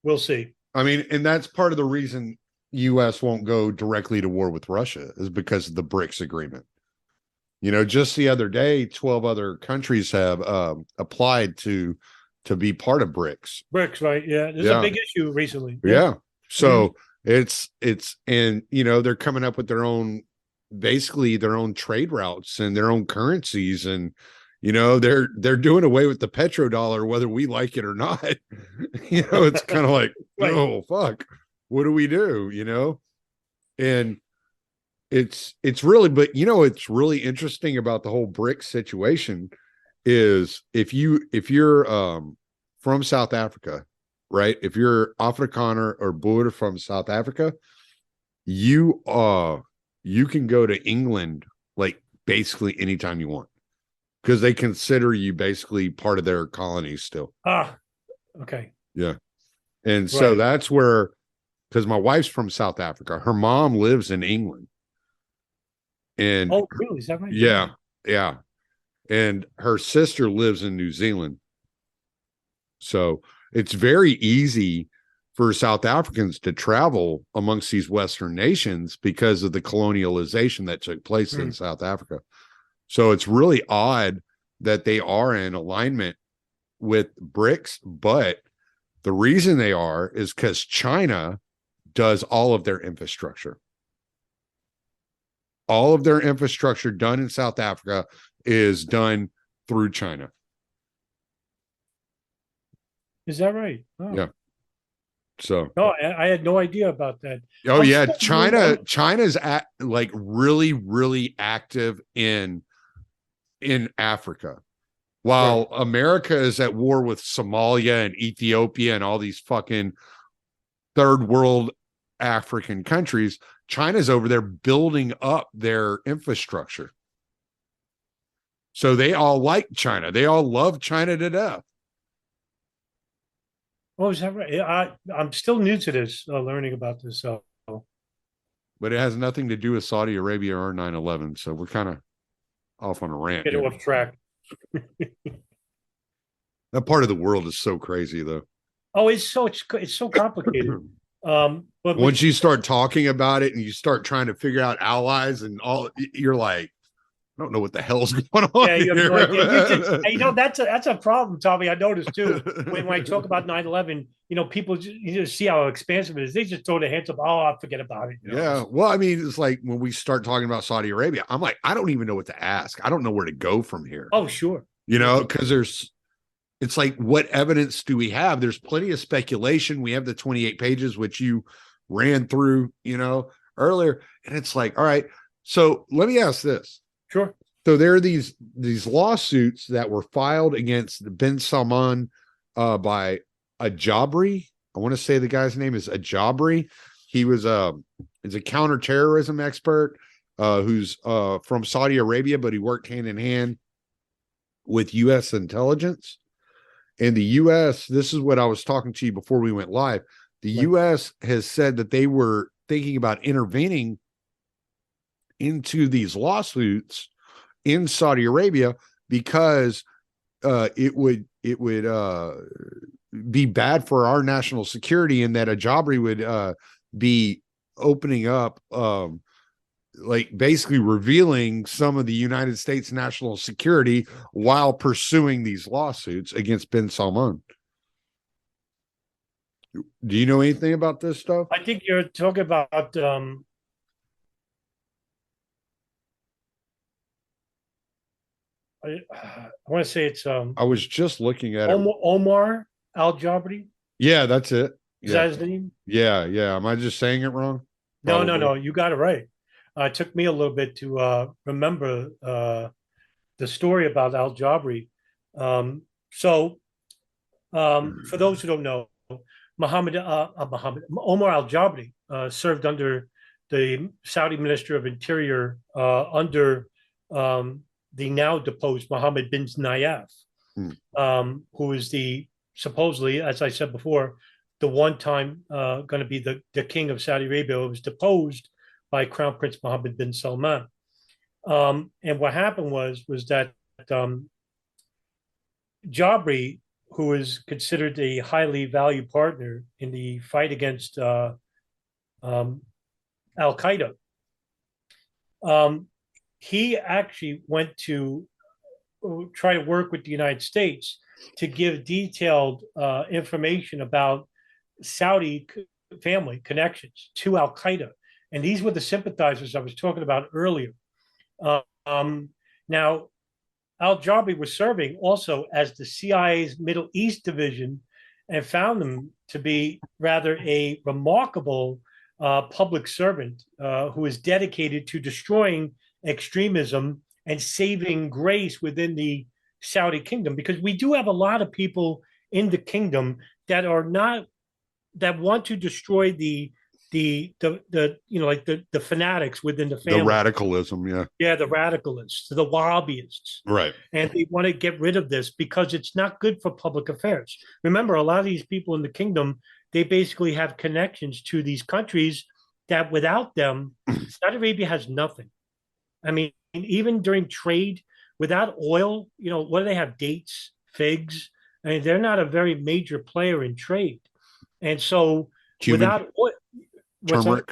we'll see. I mean, and that's part of the reason U.S. won't go directly to war with Russia is because of the BRICS agreement. Just the other day, 12 other countries have applied to be part of BRICS. BRICS, right? Yeah, there's a big issue recently. Yeah. So it's and they're coming up with basically their own trade routes and their own currencies, and they're doing away with the petrodollar whether we like it or not. It's kind of like, Right. oh fuck, what do we do? And it's really, but it's really interesting about the whole BRICS situation is if you're from South Africa, right? If you're Afrikaner or Boer from South Africa, you can go to England like basically anytime you want, because they consider you basically part of their colonies still. Okay. Yeah. And so that's where, because my wife's from South Africa, her mom lives in England. And oh, really? Is that right? Yeah. And her sister lives in New Zealand. So it's very easy for South Africans to travel amongst these Western nations because of the colonialization that took place in South Africa. So it's really odd that they are in alignment with BRICS, but the reason they are is because China does all of their infrastructure. All of their infrastructure done in South Africa is done through China. Is that right? Oh. Yeah. So no, I had no idea about that. Oh yeah, China's like really, really active in Africa, while America is at war with Somalia and Ethiopia and all these fucking third world African countries. China's over there building up their infrastructure. So they all like China. They all love China to death. Oh, is that right? I'm still new to this, learning about this. But it has nothing to do with Saudi Arabia or 9/11. So we're kind of off on a rant. Get off track. That part of the world is so crazy, though. Oh, it's so complicated. But once you start talking about it and you start trying to figure out allies and all, you're like, I don't know what the hell's going on. Yeah, you here. have no idea. That's a problem, Tommy. I noticed too. When I talk about 9/11, people just see how expansive it is. They just throw their hands up. Oh, I'll forget about it. Yeah. Well, I mean, it's like when we start talking about Saudi Arabia, I'm like, I don't even know what to ask. I don't know where to go from here. Oh, sure. Because it's like, what evidence do we have? There's plenty of speculation. We have the 28 pages, which you ran through, earlier. And it's like, all right, so let me ask this. Sure. So there are these lawsuits that were filed against bin Salman by Ajabri. I want to say the guy's name is Ajabri. He was is a counterterrorism expert who's from Saudi Arabia, but he worked hand in hand with U.S. intelligence. And the U.S., this is what I was talking to you before we went live. The U.S. has said that they were thinking about intervening into these lawsuits in Saudi Arabia because it would be bad for our national security, and that Ajabri would be opening up, like basically revealing some of the United States national security while pursuing these lawsuits against bin Salman. Do you know anything about this stuff? I think you're talking about I want to say it's I was just looking at Omar Al-Jabri. Yeah, that's it. Is that his name? Yeah. Am I just saying it wrong? Probably. No. You got it right. It took me a little bit to remember the story about Al-Jabri. For those who don't know, Omar Al-Jabri served under the Saudi Minister of Interior under the now deposed Mohammed bin Nayef, who is supposedly, as I said before, the one time going to be the king of Saudi Arabia, who was deposed by Crown Prince Mohammed bin Salman. And what happened was that Jabri, who is considered a highly valued partner in the fight against Al Qaeda. Um, he actually went to try to work with the United States to give detailed information about Saudi family connections to Al Qaeda. And these were the sympathizers I was talking about earlier. Um, Now, Al Jabi was serving also as the CIA's Middle East division and found him to be rather a remarkable public servant who is dedicated to destroying extremism and saving grace within the Saudi kingdom, because we do have a lot of people in the kingdom that are not, that want to destroy the like the fanatics within the family. The radicalism, yeah. Yeah, the radicalists, the lobbyists. Right. And they want to get rid of this because it's not good for public affairs. Remember, a lot of these people in the kingdom, they basically have connections to these countries that without them, Saudi Arabia has nothing. I mean, even during trade, without oil, what do they have? Dates, figs. I mean, they're not a very major player in trade. And so without oil, turmeric.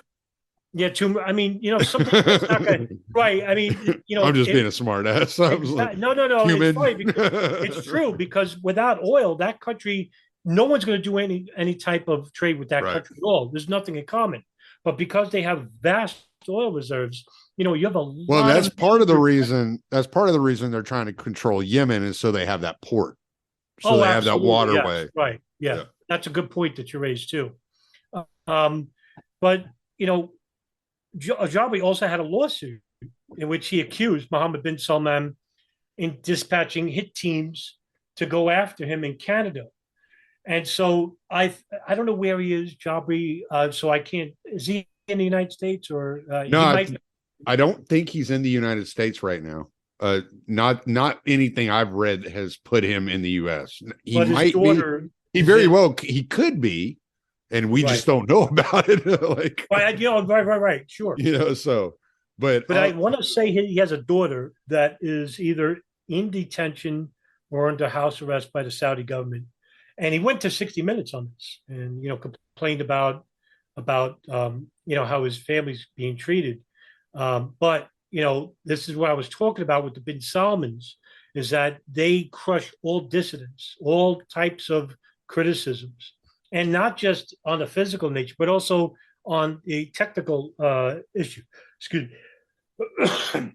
Yeah, I mean, something that's not gonna, right. I mean, I'm just being a smart ass. No. It's funny because it's true, because without oil, that country, no one's going to do any type of trade with that country at all. There's nothing in common. But because they have vast oil reserves, you have a lot. Well, that's part of the reason. That's part of the reason they're trying to control Yemen, is so they have that port, so they have that waterway. Yes, right? Yeah, that's a good point that you raised too. But Jabi also had a lawsuit in which he accused Mohammed bin Salman in dispatching hit teams to go after him in Canada. And so I don't know where he is, Jabi. So I can't. Is he in the United States or no? I don't think he's in the United States right now. Not anything I've read has put him in the U.S. He might be. He very well. He could be. And we just don't know about it. Right, sure. But I want to say he has a daughter that is either in detention or under house arrest by the Saudi government. And he went to 60 Minutes on this, and complained about how his family's being treated. But this is what I was talking about with the bin Salmons, is that they crush all dissidents, all types of criticisms. And not just on the physical nature, but also on the technical issue. Excuse me.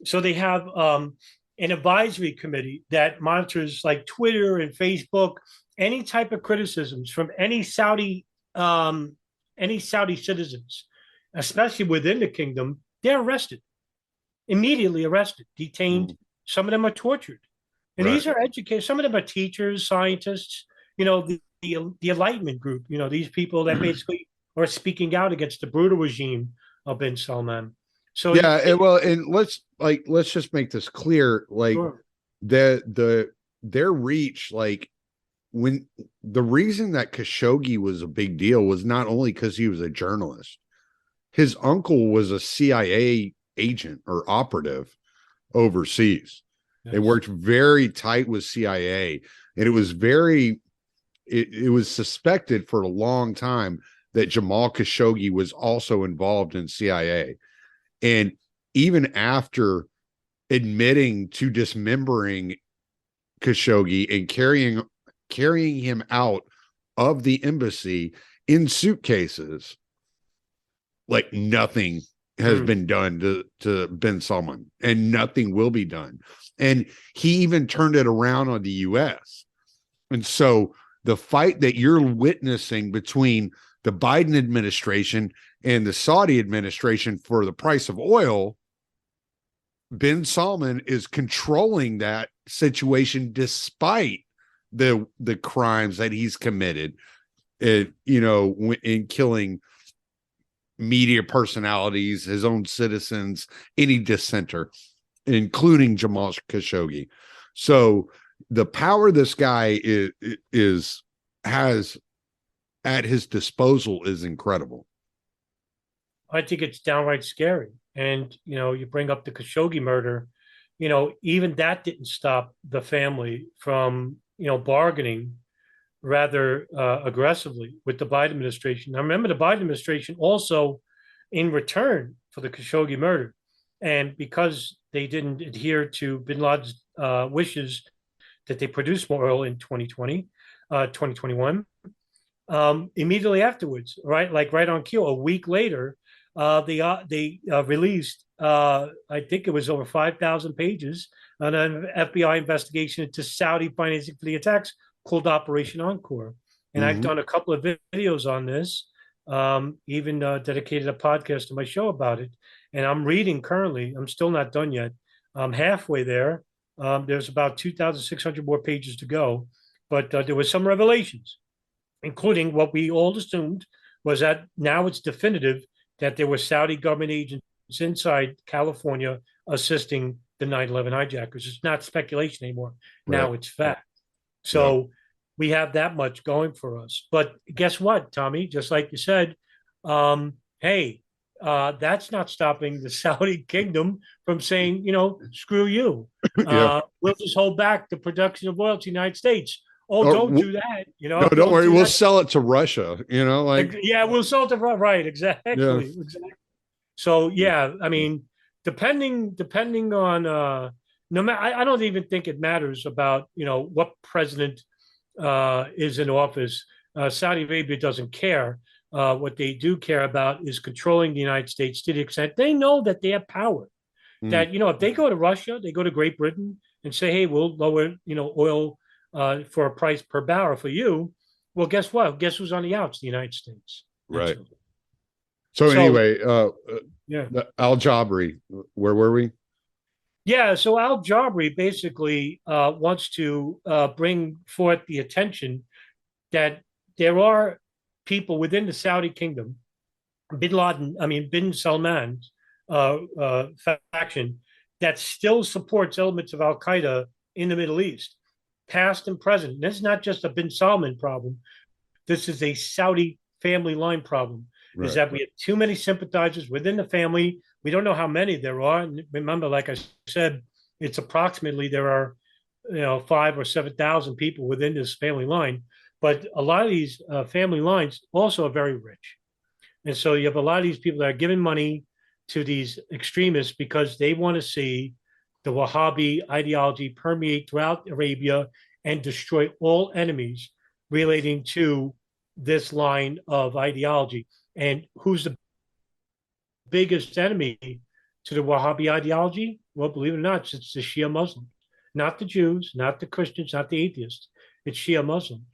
So they have an advisory committee that monitors, like Twitter and Facebook, any type of criticisms from any Saudi citizens, especially within the kingdom. They're arrested, immediately arrested, detained. Some of them are tortured, and these are educators. Some of them are teachers, scientists. The Enlightenment group, these people that basically are speaking out against the brutal regime of bin Salman. So and let's just make this clear, their reach, when the reason that Khashoggi was a big deal was not only because he was a journalist. His uncle was a CIA agent or operative overseas. Yes. They worked very tight with CIA, and it was it was suspected for a long time that Jamal Khashoggi was also involved in CIA. And even after admitting to dismembering Khashoggi and carrying him out of the embassy in suitcases, nothing has been done to bin Salman, and nothing will be done. And he even turned it around on the US. And so the fight that you're witnessing between the Biden administration and the Saudi administration for the price of oil, bin Salman is controlling that situation despite the crimes that he's committed, in killing media personalities, his own citizens, any dissenter, including Jamal Khashoggi. So the power this guy has at his disposal is incredible. I think it's downright scary. And you bring up the Khashoggi murder. Even that didn't stop the family from bargaining rather aggressively with the Biden administration. Now, remember, the Biden administration also, in return for the Khashoggi murder, and because they didn't adhere to bin Laden's wishes that they produce more oil in 2021, immediately afterwards, right, like right on cue, a week later, they released, I think it was over 5,000 pages on an FBI investigation into Saudi financing for the attacks called Operation Encore. And I've done a couple of videos on this, even dedicated a podcast to my show about it. And I'm reading currently, I'm still not done yet. I'm halfway there. There's about 2,600 more pages to go, but there were some revelations, including what we all assumed was that now it's definitive that there were Saudi government agents inside California assisting the 9/11 hijackers. It's not speculation anymore. Now it's fact. So we have that much going for us. But guess what, Tommy? Just like you said, hey, that's not stopping the Saudi kingdom from saying, screw you. We'll just hold back the production of oil to the United States. Oh, don't do that. No, don't worry. We'll sell it to Russia. We'll sell it to Russia. Right. Exactly. Yeah. Exactly. So, I mean, depending on, no matter, I don't even think it matters about, what president is in office. Saudi Arabia doesn't care. What they do care about is controlling the United States to the extent they know that they have power. That, if they go to Russia, they go to Great Britain and say, hey, we'll lower, oil for a price per barrel for you. Well, guess what? Guess who's on the outs? The United States. Right. So anyway, Al Jabri, where were we? Yeah, so Al Jabri basically wants to bring forth the attention that there are people within the Saudi kingdom, bin Salman's faction, that still supports elements of Al Qaeda in the Middle East, past and present. This is not just a bin Salman problem. This is a Saudi family line problem. Is that we have too many sympathizers within the family. We don't know how many there are. And remember, like I said, it's approximately there are 5,000 or 7,000 people within this family line. But a lot of these family lines also are very rich. And so you have a lot of these people that are giving money to these extremists because they want to see the Wahhabi ideology permeate throughout Arabia and destroy all enemies relating to this line of ideology. And who's the biggest enemy to the Wahhabi ideology? Well, believe it or not, it's the Shia Muslims, not the Jews, not the Christians, not the atheists. It's Shia Muslims.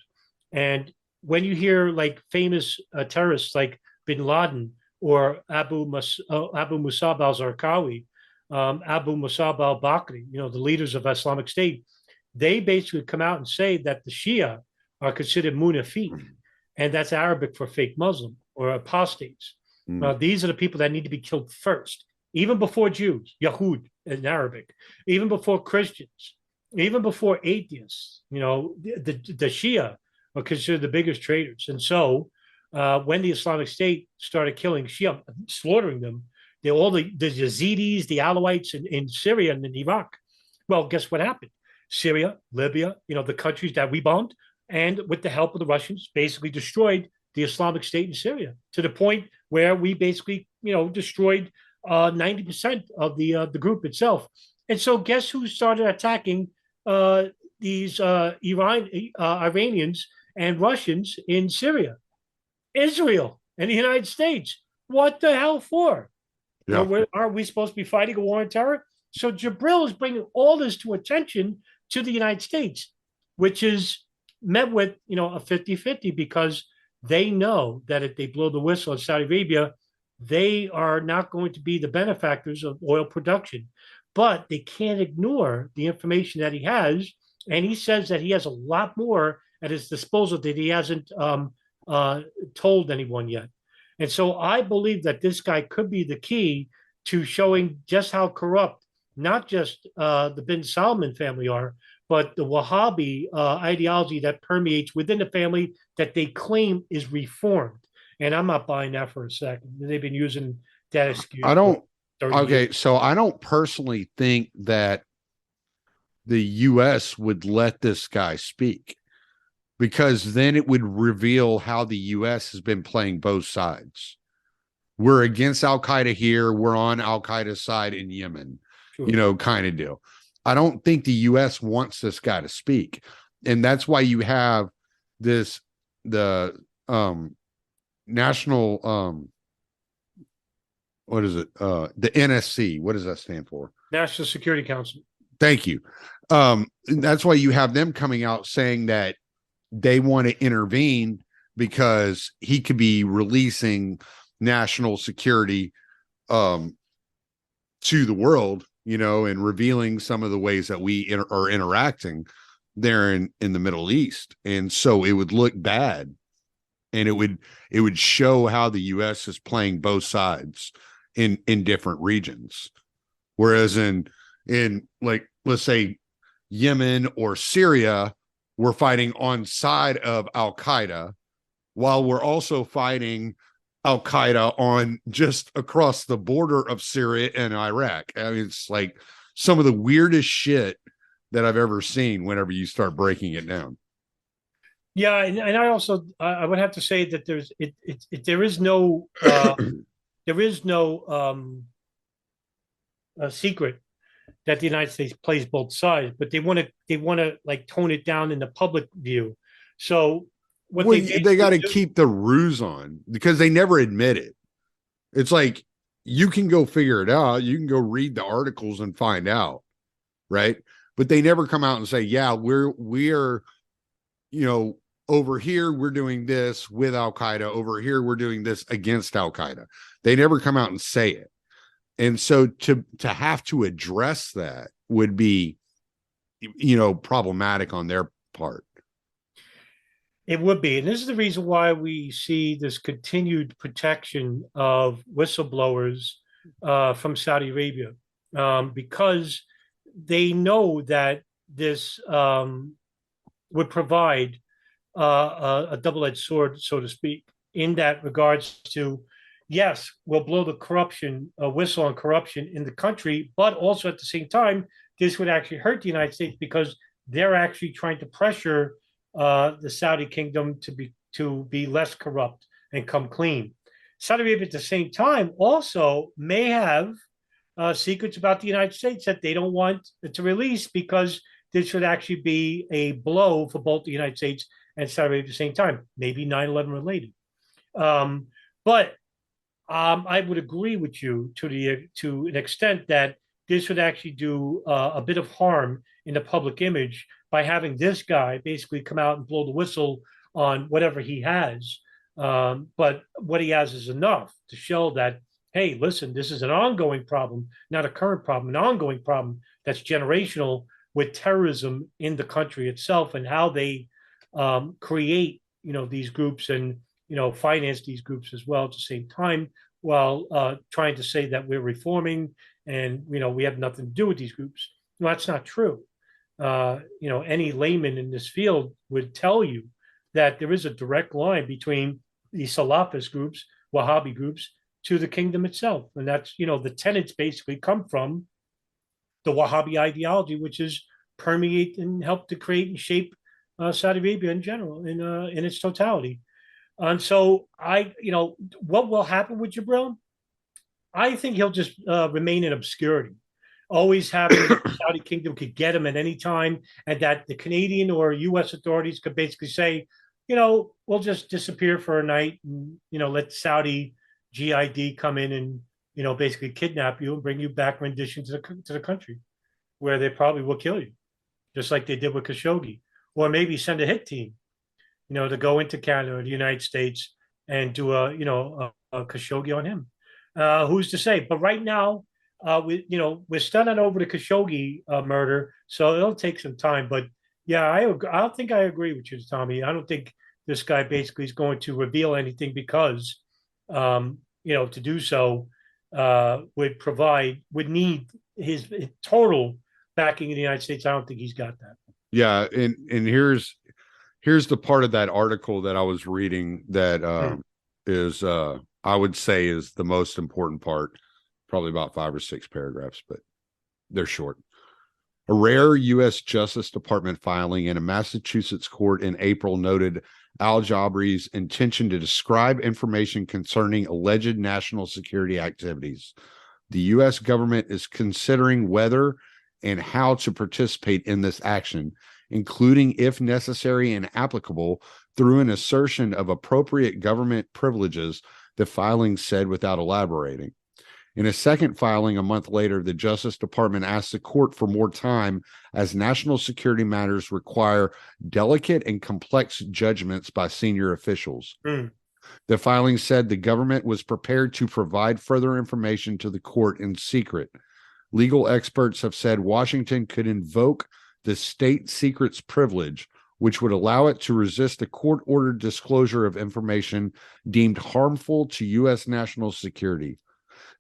And when you hear like famous terrorists like bin Laden or Abu Musab al-Zarqawi, Abu Musab al-Bakri, the leaders of Islamic State, they basically come out and say that the Shia are considered munafiq, and that's Arabic for fake Muslim or apostates. These are the people that need to be killed first, even before Jews, Yahud in Arabic, even before Christians, even before atheists. The Shia are considered the biggest traitors. And so when the Islamic State started killing Shia, slaughtering them, all the Yazidis, the Alawites in Syria and in Iraq. Well, guess what happened? Syria, Libya, the countries that we bombed, and with the help of the Russians, basically destroyed the Islamic State in Syria to the point where we basically, destroyed 90% of the group itself. And so guess who started attacking these Iranians and Russians in Syria? Israel and the United States. What the hell for? Yeah. Aren't we supposed to be fighting a war on terror? So Jabril is bringing all this to attention to the United States, which is met with, a 50-50 because they know that if they blow the whistle in Saudi Arabia, they are not going to be the benefactors of oil production. But they can't ignore the information that he has. And he says that he has a lot more at his disposal that he hasn't told anyone yet. And so I believe that this guy could be the key to showing just how corrupt not just the bin Salman family are, but the Wahhabi ideology that permeates within the family that they claim is reformed. And I'm not buying that for a second. They've been using that excuse. So I don't personally think that the U.S. would let this guy speak. because then it would reveal how the U.S. has been playing both sides. We're against Al-Qaeda here. We're on Al-Qaeda's side in Yemen, Sure. kind of deal. I don't think the U.S. wants this guy to speak. And that's why you have the national, what is it? The NSC. What does that stand for? National Security Council. Thank you. That's why you have them coming out saying that they want to intervene because he could be releasing national security to the world, and revealing some of the ways that we are interacting there in the Middle East. And so it would look bad, and it would show how the U.S. is playing both sides in different regions. Whereas in like, let's say Yemen or Syria, we're fighting on side of Al-Qaeda, while we're also fighting Al-Qaeda on just across the border of Syria and Iraq. I mean, it's like some of the weirdest shit that I've ever seen whenever you start breaking it down. Yeah, and I also I would have to say that there is no secret that the United States plays both sides, but they want to like tone it down in the public view. So what they got to keep the ruse on, because they never admit it. It's like, you can go figure it out. You can go read the articles and find out, right? But they never come out and say, yeah, we're over here we're doing this with Al-Qaeda, over here we're doing this against Al-Qaeda. They never come out and say it. And so to have to address that would be, problematic on their part. It would be. And this is the reason why we see this continued protection of whistleblowers from Saudi Arabia, because they know that this would provide a double-edged sword, so to speak, in that regards to, yes, we'll blow the whistle on corruption in the country, but also at the same time, this would actually hurt the United States because they're actually trying to pressure the Saudi kingdom to be less corrupt and come clean. Saudi Arabia at the same time also may have secrets about the United States that they don't want to release, because this would actually be a blow for both the United States and Saudi Arabia at the same time, maybe 9/11 related. But I would agree with you to an extent that this would actually do a bit of harm in the public image by having this guy basically come out and blow the whistle on whatever he has. But what he has is enough to show that, hey, listen, this is an ongoing problem, not a current problem, an ongoing problem that's generational with terrorism in the country itself, and how they create, these groups and, finance these groups as well at the same time, while trying to say that we're reforming and, we have nothing to do with these groups. No, that's not true. Any layman in this field would tell you that there is a direct line between the Salafist groups, Wahhabi groups, to the kingdom itself. And that's, the tenets basically come from the Wahhabi ideology, which is permeate and help to create and shape Saudi Arabia in general, in its totality. And so what will happen with Jabril? I think he'll just remain in obscurity, always having the Saudi kingdom could get him at any time, and that the Canadian or U.S. authorities could basically say, we'll just disappear for a night and, let Saudi GID come in and, basically kidnap you and bring you back rendition to the country, where they probably will kill you, just like they did with Khashoggi, or maybe send a hit team, to go into Canada or the United States and do a Khashoggi on him. Who's to say? But right now, we're stunned over the Khashoggi murder, so it'll take some time. But yeah, I think I agree with you, Tommy. I don't think this guy basically is going to reveal anything, because, to do so would need his total backing in the United States. I don't think he's got that. Yeah, and here's the part of that article that I was reading that is I would say is the most important part, probably about 5 or 6 paragraphs, but they're short. A rare U.S. Justice Department filing in a Massachusetts court in April noted al-Jabri's intention to describe information concerning alleged national security activities. The U.S. government is considering whether and how to participate in this action, including, if necessary and applicable, through an assertion of appropriate government privileges, the filing said without elaborating. In a second filing a month later, the Justice Department asked the court for more time as national security matters require delicate and complex judgments by senior officials. The filing said the government was prepared to provide further information to the court in secret. Legal experts have said Washington could invoke the state secrets privilege, which would allow it to resist a court-ordered disclosure of information deemed harmful to U.S. national security.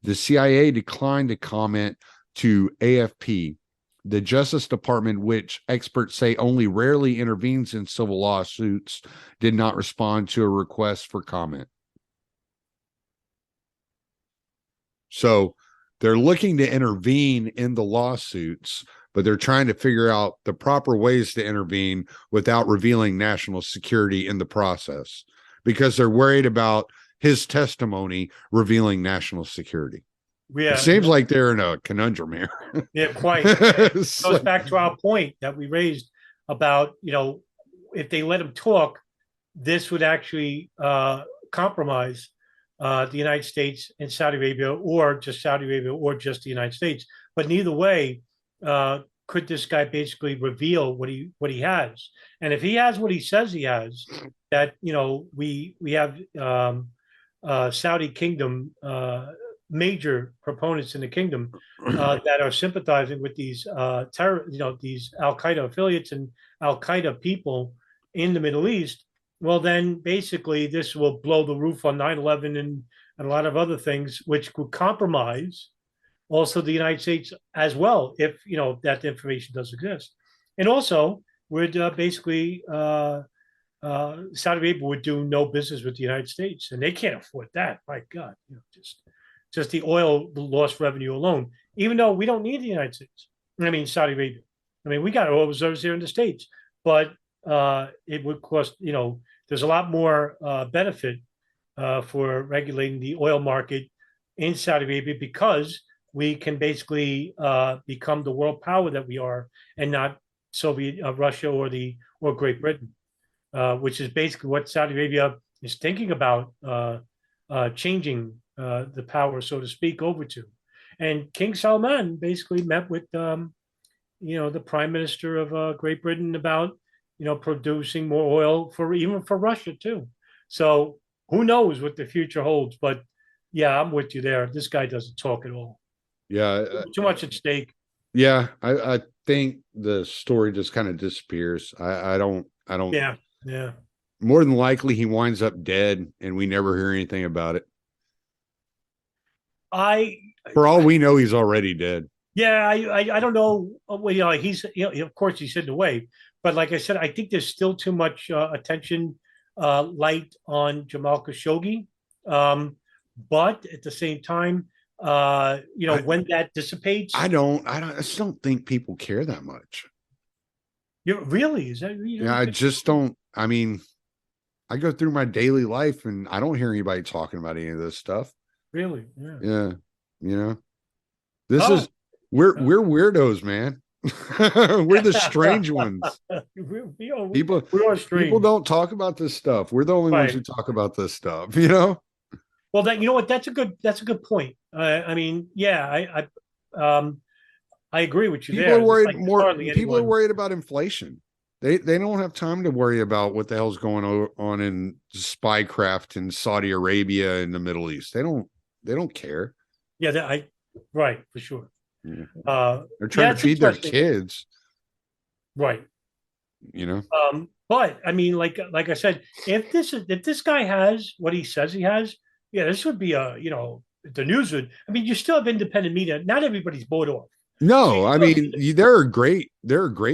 The CIA declined to comment to AFP. The Justice Department, which experts say only rarely intervenes in civil lawsuits, did not respond to a request for comment. So they're looking to intervene in the lawsuits, but they're trying to figure out the proper ways to intervene without revealing national security in the process, because they're worried about his testimony revealing national security. Yeah, it seems like they're in a conundrum here. Yeah, quite. It goes back to our point that we raised about, if they let him talk, this would actually compromise the United States and Saudi Arabia, or just Saudi Arabia, or just the United States. But neither way, could this guy basically reveal what he has? And if he has what he says he has, that we have Saudi kingdom, major proponents in the kingdom that are sympathizing with these these Al Qaeda affiliates and Al Qaeda people in the Middle East. Well, then basically this will blow the roof on 9/11 and a lot of other things, which could compromise also the United States as well, if that information does exist. And also, would basically Saudi Arabia would do no business with the United States, and they can't afford that. My God, just the oil lost revenue alone. Even though we don't need the United States, Saudi Arabia. We got oil reserves here in the States, but it would cost. There's a lot more benefit for regulating the oil market in Saudi Arabia, because we can basically become the world power that we are, and not Soviet Russia or Great Britain, which is basically what Saudi Arabia is thinking about changing the power, so to speak, over to. And King Salman basically met with the Prime Minister of Great Britain about producing more oil even for Russia too. So who knows what the future holds? But yeah, I'm with you there. This guy doesn't talk at all. Yeah, too much at stake. Yeah, I think the story just kind of disappears. I don't. Yeah. More than likely, he winds up dead, and we never hear anything about it. For all we know, he's already dead. Yeah, I don't know. Well, he's of course he's hidden away, but like I said, I think there's still too much attention light on Jamal Khashoggi. But at the same time, when that dissipates, I just don't think people care that much. Really? Is that? Yeah, I just don't. I go through my daily life and I don't hear anybody talking about any of this stuff. Really? Yeah. We're weirdos, man. We're the strange ones. People don't talk about this stuff. We're the only ones who talk about this stuff. Well, that's a good point. I agree with you. People are worried people are worried about inflation. They don't have time to worry about what the hell's going on in spycraft in Saudi Arabia and the Middle East. They don't care. Yeah, right, for sure. Yeah. They're trying to feed their kids. Right. But like I said, if this guy has what he says he has, yeah, this would be the news would. You still have independent media. Not everybody's bought off. No, there are great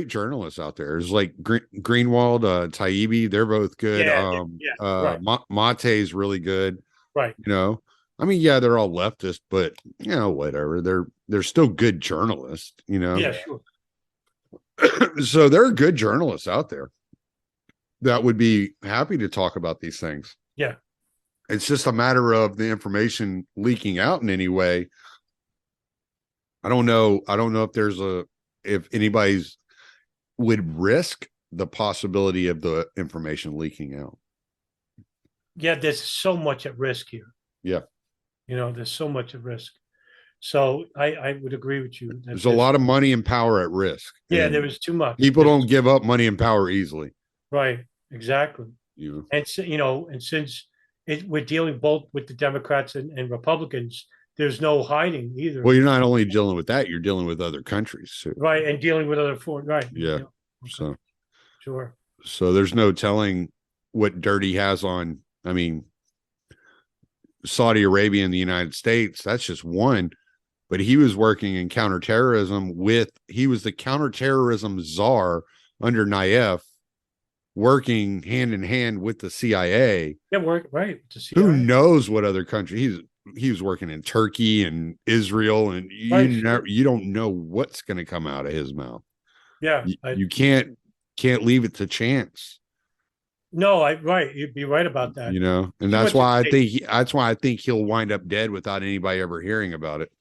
journalists out there. There's like Greenwald, Taibbi, they're both good. Right. Mate's really good. Right. They're all leftist, but whatever. They're still good journalists, Yeah, sure. So there are good journalists out there that would be happy to talk about these things. Yeah. It's just a matter of the information leaking out in any way. I don't know if anybody's would risk the possibility of the information leaking out. Yeah, there's so much at risk here. Yeah. There's so much at risk. So I would agree with you. There's a lot of money and power at risk. Yeah, there is too much. People don't give up money and power easily. Right. Exactly. And since we're dealing both with the Democrats and Republicans, there's no hiding either. Well, you're not only dealing with that, you're dealing with other countries too. Right, and dealing with other foreign. Right. Yeah. Okay. Sure. So there's no telling what dirt he has on. I mean, Saudi Arabia and the United States, that's just one. But he was working in counterterrorism he was the counterterrorism czar under Nayef, working hand in hand with the CIA. Yeah, right. Who knows what other country he was working in Turkey and Israel, and you don't know what's going to come out of his mouth. Yeah, you can't leave it to chance. No, right. You'd be right about that. And that's why I think he'll wind up dead without anybody ever hearing about it.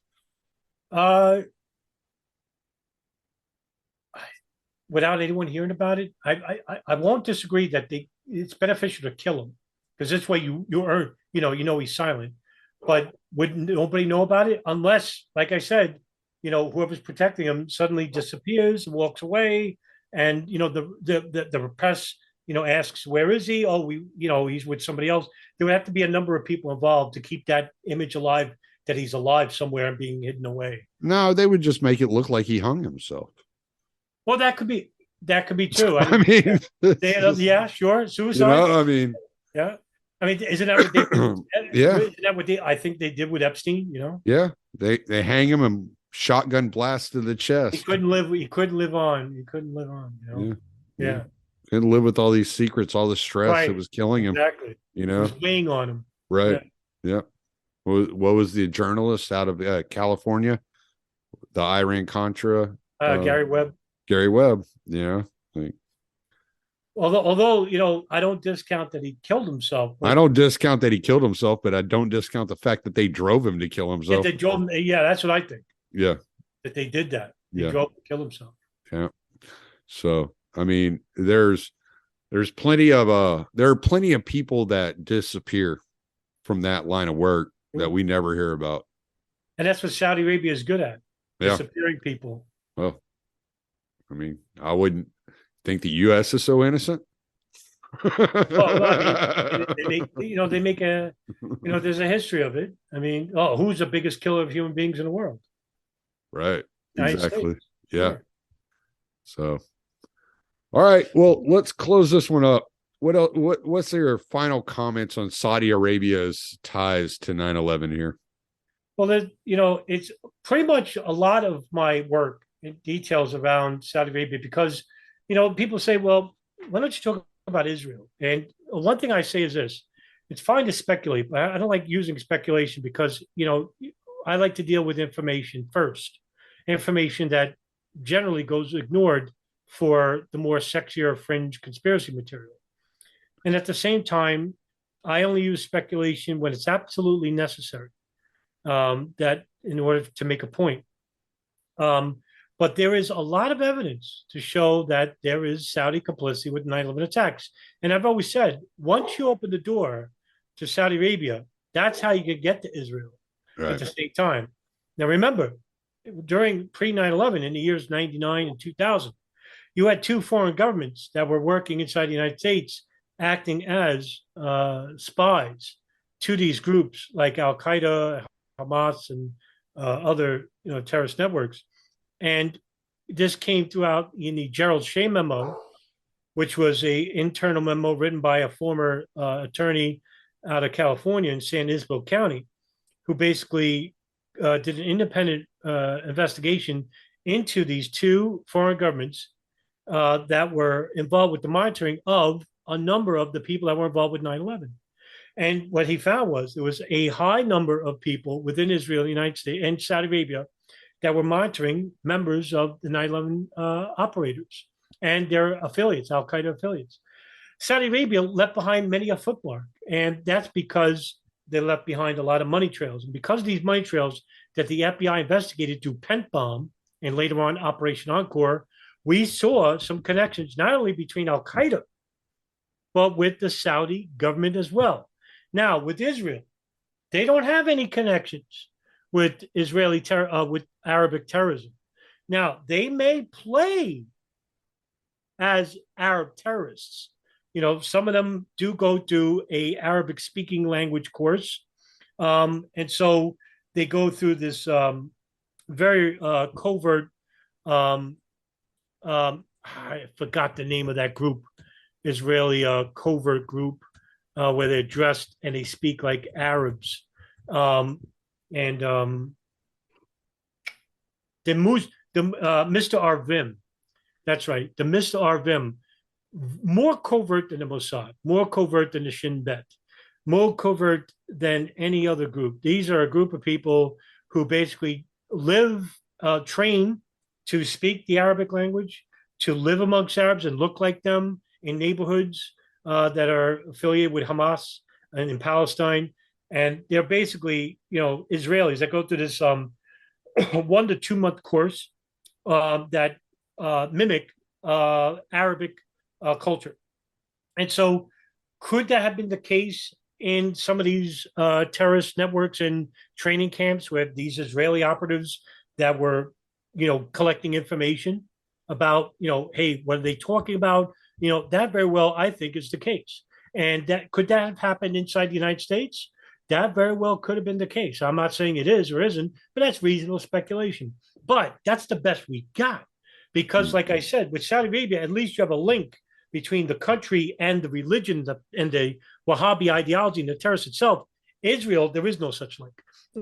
Without anyone hearing about it, I won't disagree that it's beneficial to kill him, because this way you earn, he's silent. But would nobody know about it unless, like I said, whoever's protecting him suddenly disappears and walks away, and the press asks, where is he? Oh, he's with somebody else. There would have to be a number of people involved to keep that image alive, that he's alive somewhere and being hidden away. No, they would just make it look like he hung himself. Well, that could be true. Yeah, sure. Suicide. Yeah. Isn't that what they? Yeah. Isn't that what I think they did with Epstein? Yeah, they hang him and shotgun blast to the chest. He couldn't live on. Yeah. Couldn't live with all these secrets, all the stress that was killing him. Exactly. It was weighing on him. Right. Yeah. What was the journalist out of California? The Iran Contra. Gary Webb. Yeah. Although I don't discount that he killed himself. I don't discount that he killed himself, but I don't discount the fact that they drove him to kill himself. Yeah, they drove him. Yeah, that's what I think. Yeah. That they did that. He drove to kill himself. Yeah. So there's plenty of there are plenty of people that disappear from that line of work that we never hear about. And that's what Saudi Arabia is good at. Disappearing people. Well, I wouldn't think the U.S. is so innocent. They make a, there's a history of it. Who's the biggest killer of human beings in the world? Right. Exactly. Yeah. Sure. So, all right. Well, let's close this one up. What's your final comments on Saudi Arabia's ties to 9/11 here? Well, it's pretty much a lot of my work in details around Saudi Arabia, because, people say, well, why don't you talk about Israel? And one thing I say is this: it's fine to speculate, but I don't like using speculation because, I like to deal with information first, information that generally goes ignored for the more sexier fringe conspiracy material. And at the same time, I only use speculation when it's absolutely necessary, that in order to make a point. But there is a lot of evidence to show that there is Saudi complicity with 9/11 attacks. And I've always said, once you open the door to Saudi Arabia, that's how you can get to Israel at the same time. Now, remember, during pre-9/11, in the years 99 and 2000, you had two foreign governments that were working inside the United States, acting as spies to these groups like Al-Qaeda, Hamas, and other terrorist networks. And this came throughout in the Gerald Shea memo, which was a internal memo written by a former attorney out of California in San Isabel County, who basically did an independent investigation into these two foreign governments that were involved with the monitoring of a number of the people that were involved with 9/11. And what he found was there was a high number of people within Israel, the United States, and Saudi Arabia that were monitoring members of the 9/11 operators and their affiliates, Al Qaeda affiliates. Saudi Arabia left behind many a footmark, and that's because they left behind a lot of money trails. And because of these money trails that the FBI investigated through Pent Bomb and later on Operation Encore, we saw some connections not only between Al Qaeda, but with the Saudi government as well. Now, with Israel, they don't have any connections with with Arabic terrorism. Now, they may play as Arab terrorists. Some of them do go through a Arabic speaking language course. And so they go through this very covert, I forgot the name of that group, Israeli covert group, where they're dressed and they speak like Arabs. The Mr. Arvim, that's right, the Mr. Arvim, more covert than the Mossad, more covert than the Shin Bet, more covert than any other group. These are a group of people who basically train to speak the Arabic language, to live amongst Arabs and look like them in neighborhoods that are affiliated with Hamas and in Palestine. And they're basically, Israelis that go through this 1 to 2 month course that mimic Arabic culture. And so could that have been the case in some of these terrorist networks and training camps with these Israeli operatives that were, collecting information about, hey, what are they talking about? That very well, I think, is the case. And could that have happened inside the United States? That very well could have been the case. I'm not saying it is or isn't, but that's reasonable speculation. But that's the best we got. Because, like I said, with Saudi Arabia, at least you have a link between the country and the religion and the Wahhabi ideology and the terrorists itself. Israel, there is no such link.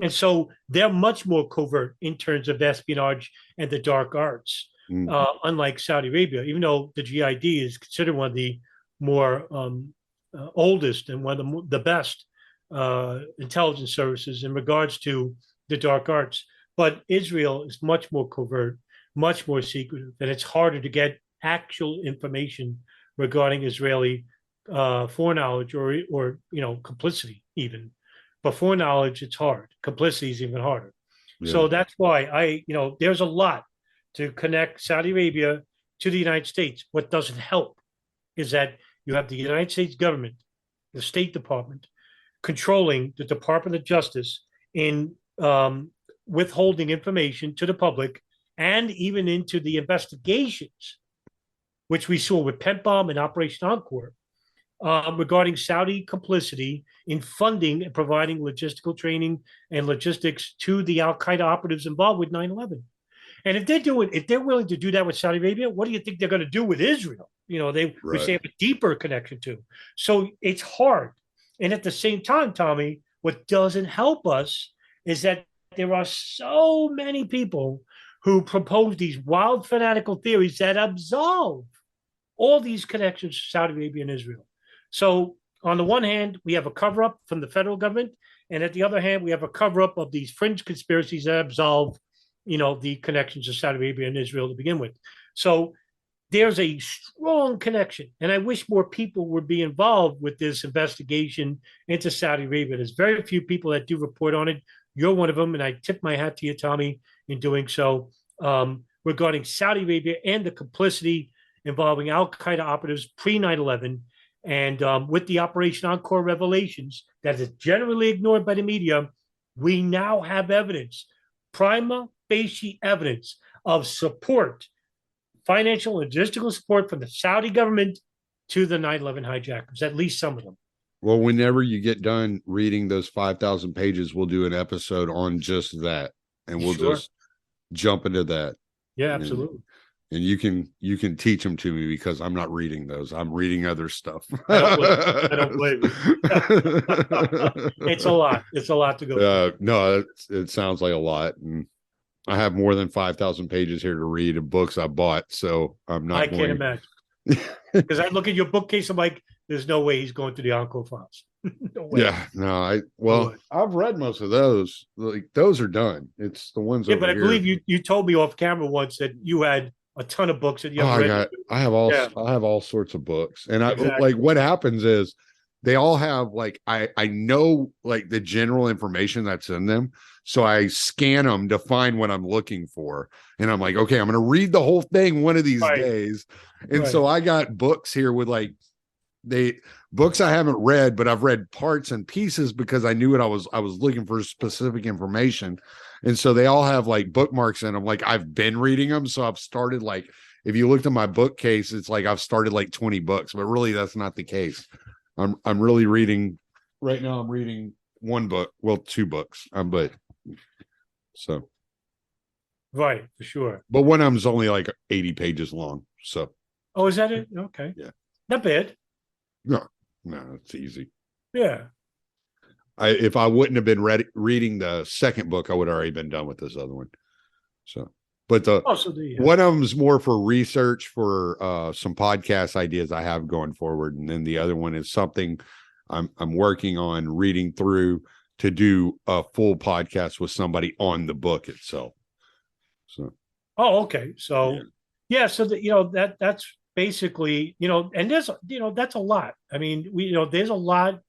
And so they're much more covert in terms of espionage and the dark arts, unlike Saudi Arabia, even though the GID is considered one of the more oldest and one of the best intelligence services in regards to the dark arts. But Israel is much more covert, much more secretive, and it's harder to get actual information regarding Israeli foreknowledge or complicity even. But foreknowledge, it's hard. Complicity is even harder. Yeah. So that's why there's a lot to connect Saudi Arabia to the United States. What doesn't help is that you have the United States government, the State Department, controlling the Department of Justice in withholding information to the public and even into the investigations, which we saw with Pent Bomb and Operation Encore, regarding Saudi complicity in funding and providing logistical training and logistics to the Al Qaeda operatives involved with 9/11. And if they're willing to do that with Saudi Arabia, what do you think they're going to do with Israel? Which they have a deeper connection to. So it's hard. And at the same time, Tommy, what doesn't help us is that there are so many people who propose these wild fanatical theories that absolve all these connections to Saudi Arabia and Israel. So on the one hand, we have a cover-up from the federal government, and at the other hand, we have a cover-up of these fringe conspiracies that absolve, the connections to Saudi Arabia and Israel to begin with. So there's a strong connection, and I wish more people would be involved with this investigation into Saudi Arabia. There's very few people that do report on it. You're one of them, and I tip my hat to you, Tommy, in doing so, regarding Saudi Arabia and the complicity involving Al Qaeda operatives pre 9/11, and with the Operation Encore revelations that is generally ignored by the media, we now have evidence, prima facie evidence of support, financial and logistical support from the Saudi government to the 9/11 hijackers, at least some of them. Well, whenever you get done reading those 5,000 pages, we'll do an episode on just that, and we'll just jump into that. Yeah, absolutely. And you can teach them to me because I'm not reading those. I'm reading other stuff. I don't blame you. It's a lot. It's a lot to go. No, it sounds like a lot. And I have more than 5,000 pages here to read of books I bought. So I'm not. I can't imagine. Because I look at your bookcase, I'm like, there's no way he's going to the Encore files. No way. Yeah, no, I've read most of those. Like those are done. It's the ones Yeah, over but I here. believe you told me off camera once that you had a ton of books that you have read. I have all sorts of books. And Exactly. like what happens is they all have like I know like the general information that's in them. So I scan them to find what I'm looking for. And I'm like, okay, I'm gonna read the whole thing one of these days. And so I got books here with like books I haven't read, but I've read parts and pieces because I knew what I was looking for specific information. And so they all have like bookmarks in them. Like I've been reading them. So I've started like, if you looked at my bookcase, it's like I've started like 20 books, but really that's not the case. I'm really reading right now. I'm reading one book, well, 2 books. But so Right, for sure. but one of them's only like 80 pages long. So Oh, is that it? Okay. Yeah. Not bad. no, it's easy. Yeah. If I wouldn't have been reading the second book, I would have already been done with this other one. So, but one of them's more for research for some podcast ideas I have going forward, and then the other one is something I'm working on reading through to do a full podcast with somebody on the book itself. So, oh, okay. So, so that's basically, and there's, that's a lot. I mean, there's a lot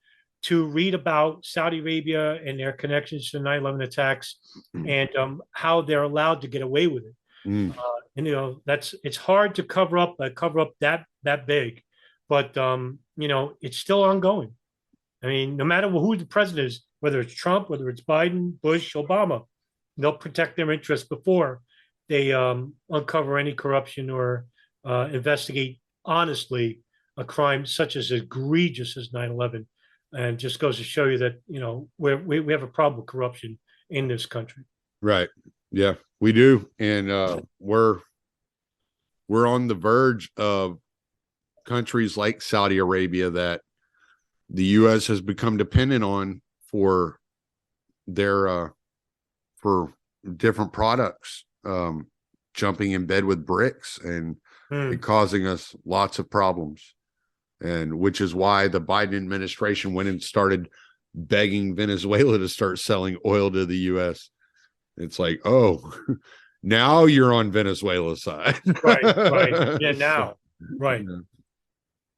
to read about Saudi Arabia and their connections to the 9/11 attacks and how they're allowed to get away with it. And it's hard to cover up that big, but it's still ongoing. I mean, no matter who the president is, whether it's Trump, whether it's Biden, Bush, Obama, they'll protect their interests before they uncover any corruption or investigate honestly a crime such as egregious as 9/11. And just goes to show you that, we have a problem with corruption in this country. Right. Yeah, we do. And we're on the verge of countries like Saudi Arabia that the U.S. has become dependent on for their for different products, jumping in bed with bricks and causing us lots of problems. And which is why the Biden administration went and started begging Venezuela to start selling oil to the U.S. It's like, oh, now you're on Venezuela's side. Right. Yeah, now. Right.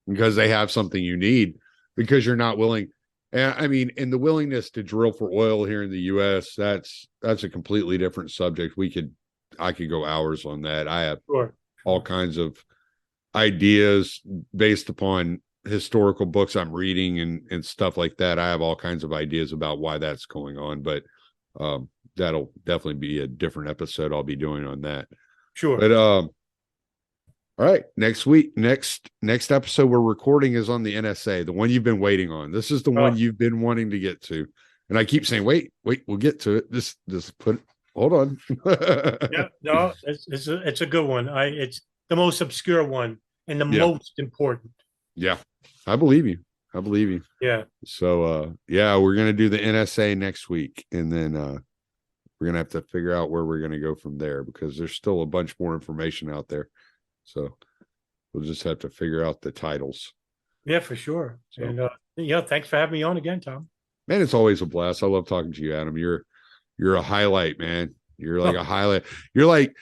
Because they have something you need, because you're not willing. And I mean, and the willingness to drill for oil here in the U.S., that's a completely different subject. I could go hours on that. I have all kinds of ideas based upon historical books I'm reading and stuff like that. I have all kinds of ideas about why that's going on, but that'll definitely be a different episode I'll be doing on that. Sure. But all right, next episode we're recording is on the NSA, the one you've been waiting on. This is the one you've been wanting to get to. And I keep saying, wait, we'll get to it. Hold on. Yeah, no, it's a good one. It's the most obscure one and the most important. Yeah, I believe you. Yeah. So, we're going to do the NSA next week. And then we're going to have to figure out where we're going to go from there, because there's still a bunch more information out there. So we'll just have to figure out the titles. Yeah, for sure. So. And thanks for having me on again, Tom. Man, it's always a blast. I love talking to you, Adam. You're a highlight, man. You're like a highlight. You're like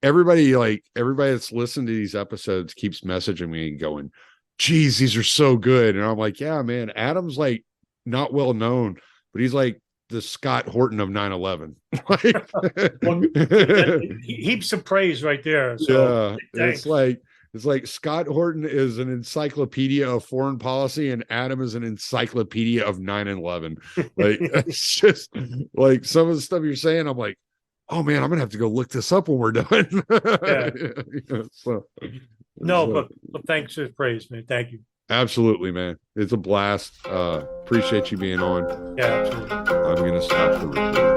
everybody that's listened to these episodes keeps messaging me going, geez, these are so good. And I'm like, yeah, man, Adam's like not well known, but he's like the Scott Horton of 9/11. Heaps of praise right there. So it's like Scott Horton is an encyclopedia of foreign policy and Adam is an encyclopedia of 9/11. Like, it's just like some of the stuff you're saying, I'm like, oh man, I'm gonna have to go look this up when we're done. But thanks for the praise, man. Thank you. Absolutely, man. It's a blast. Appreciate you being on. Yeah, absolutely. I'm gonna stop the recording.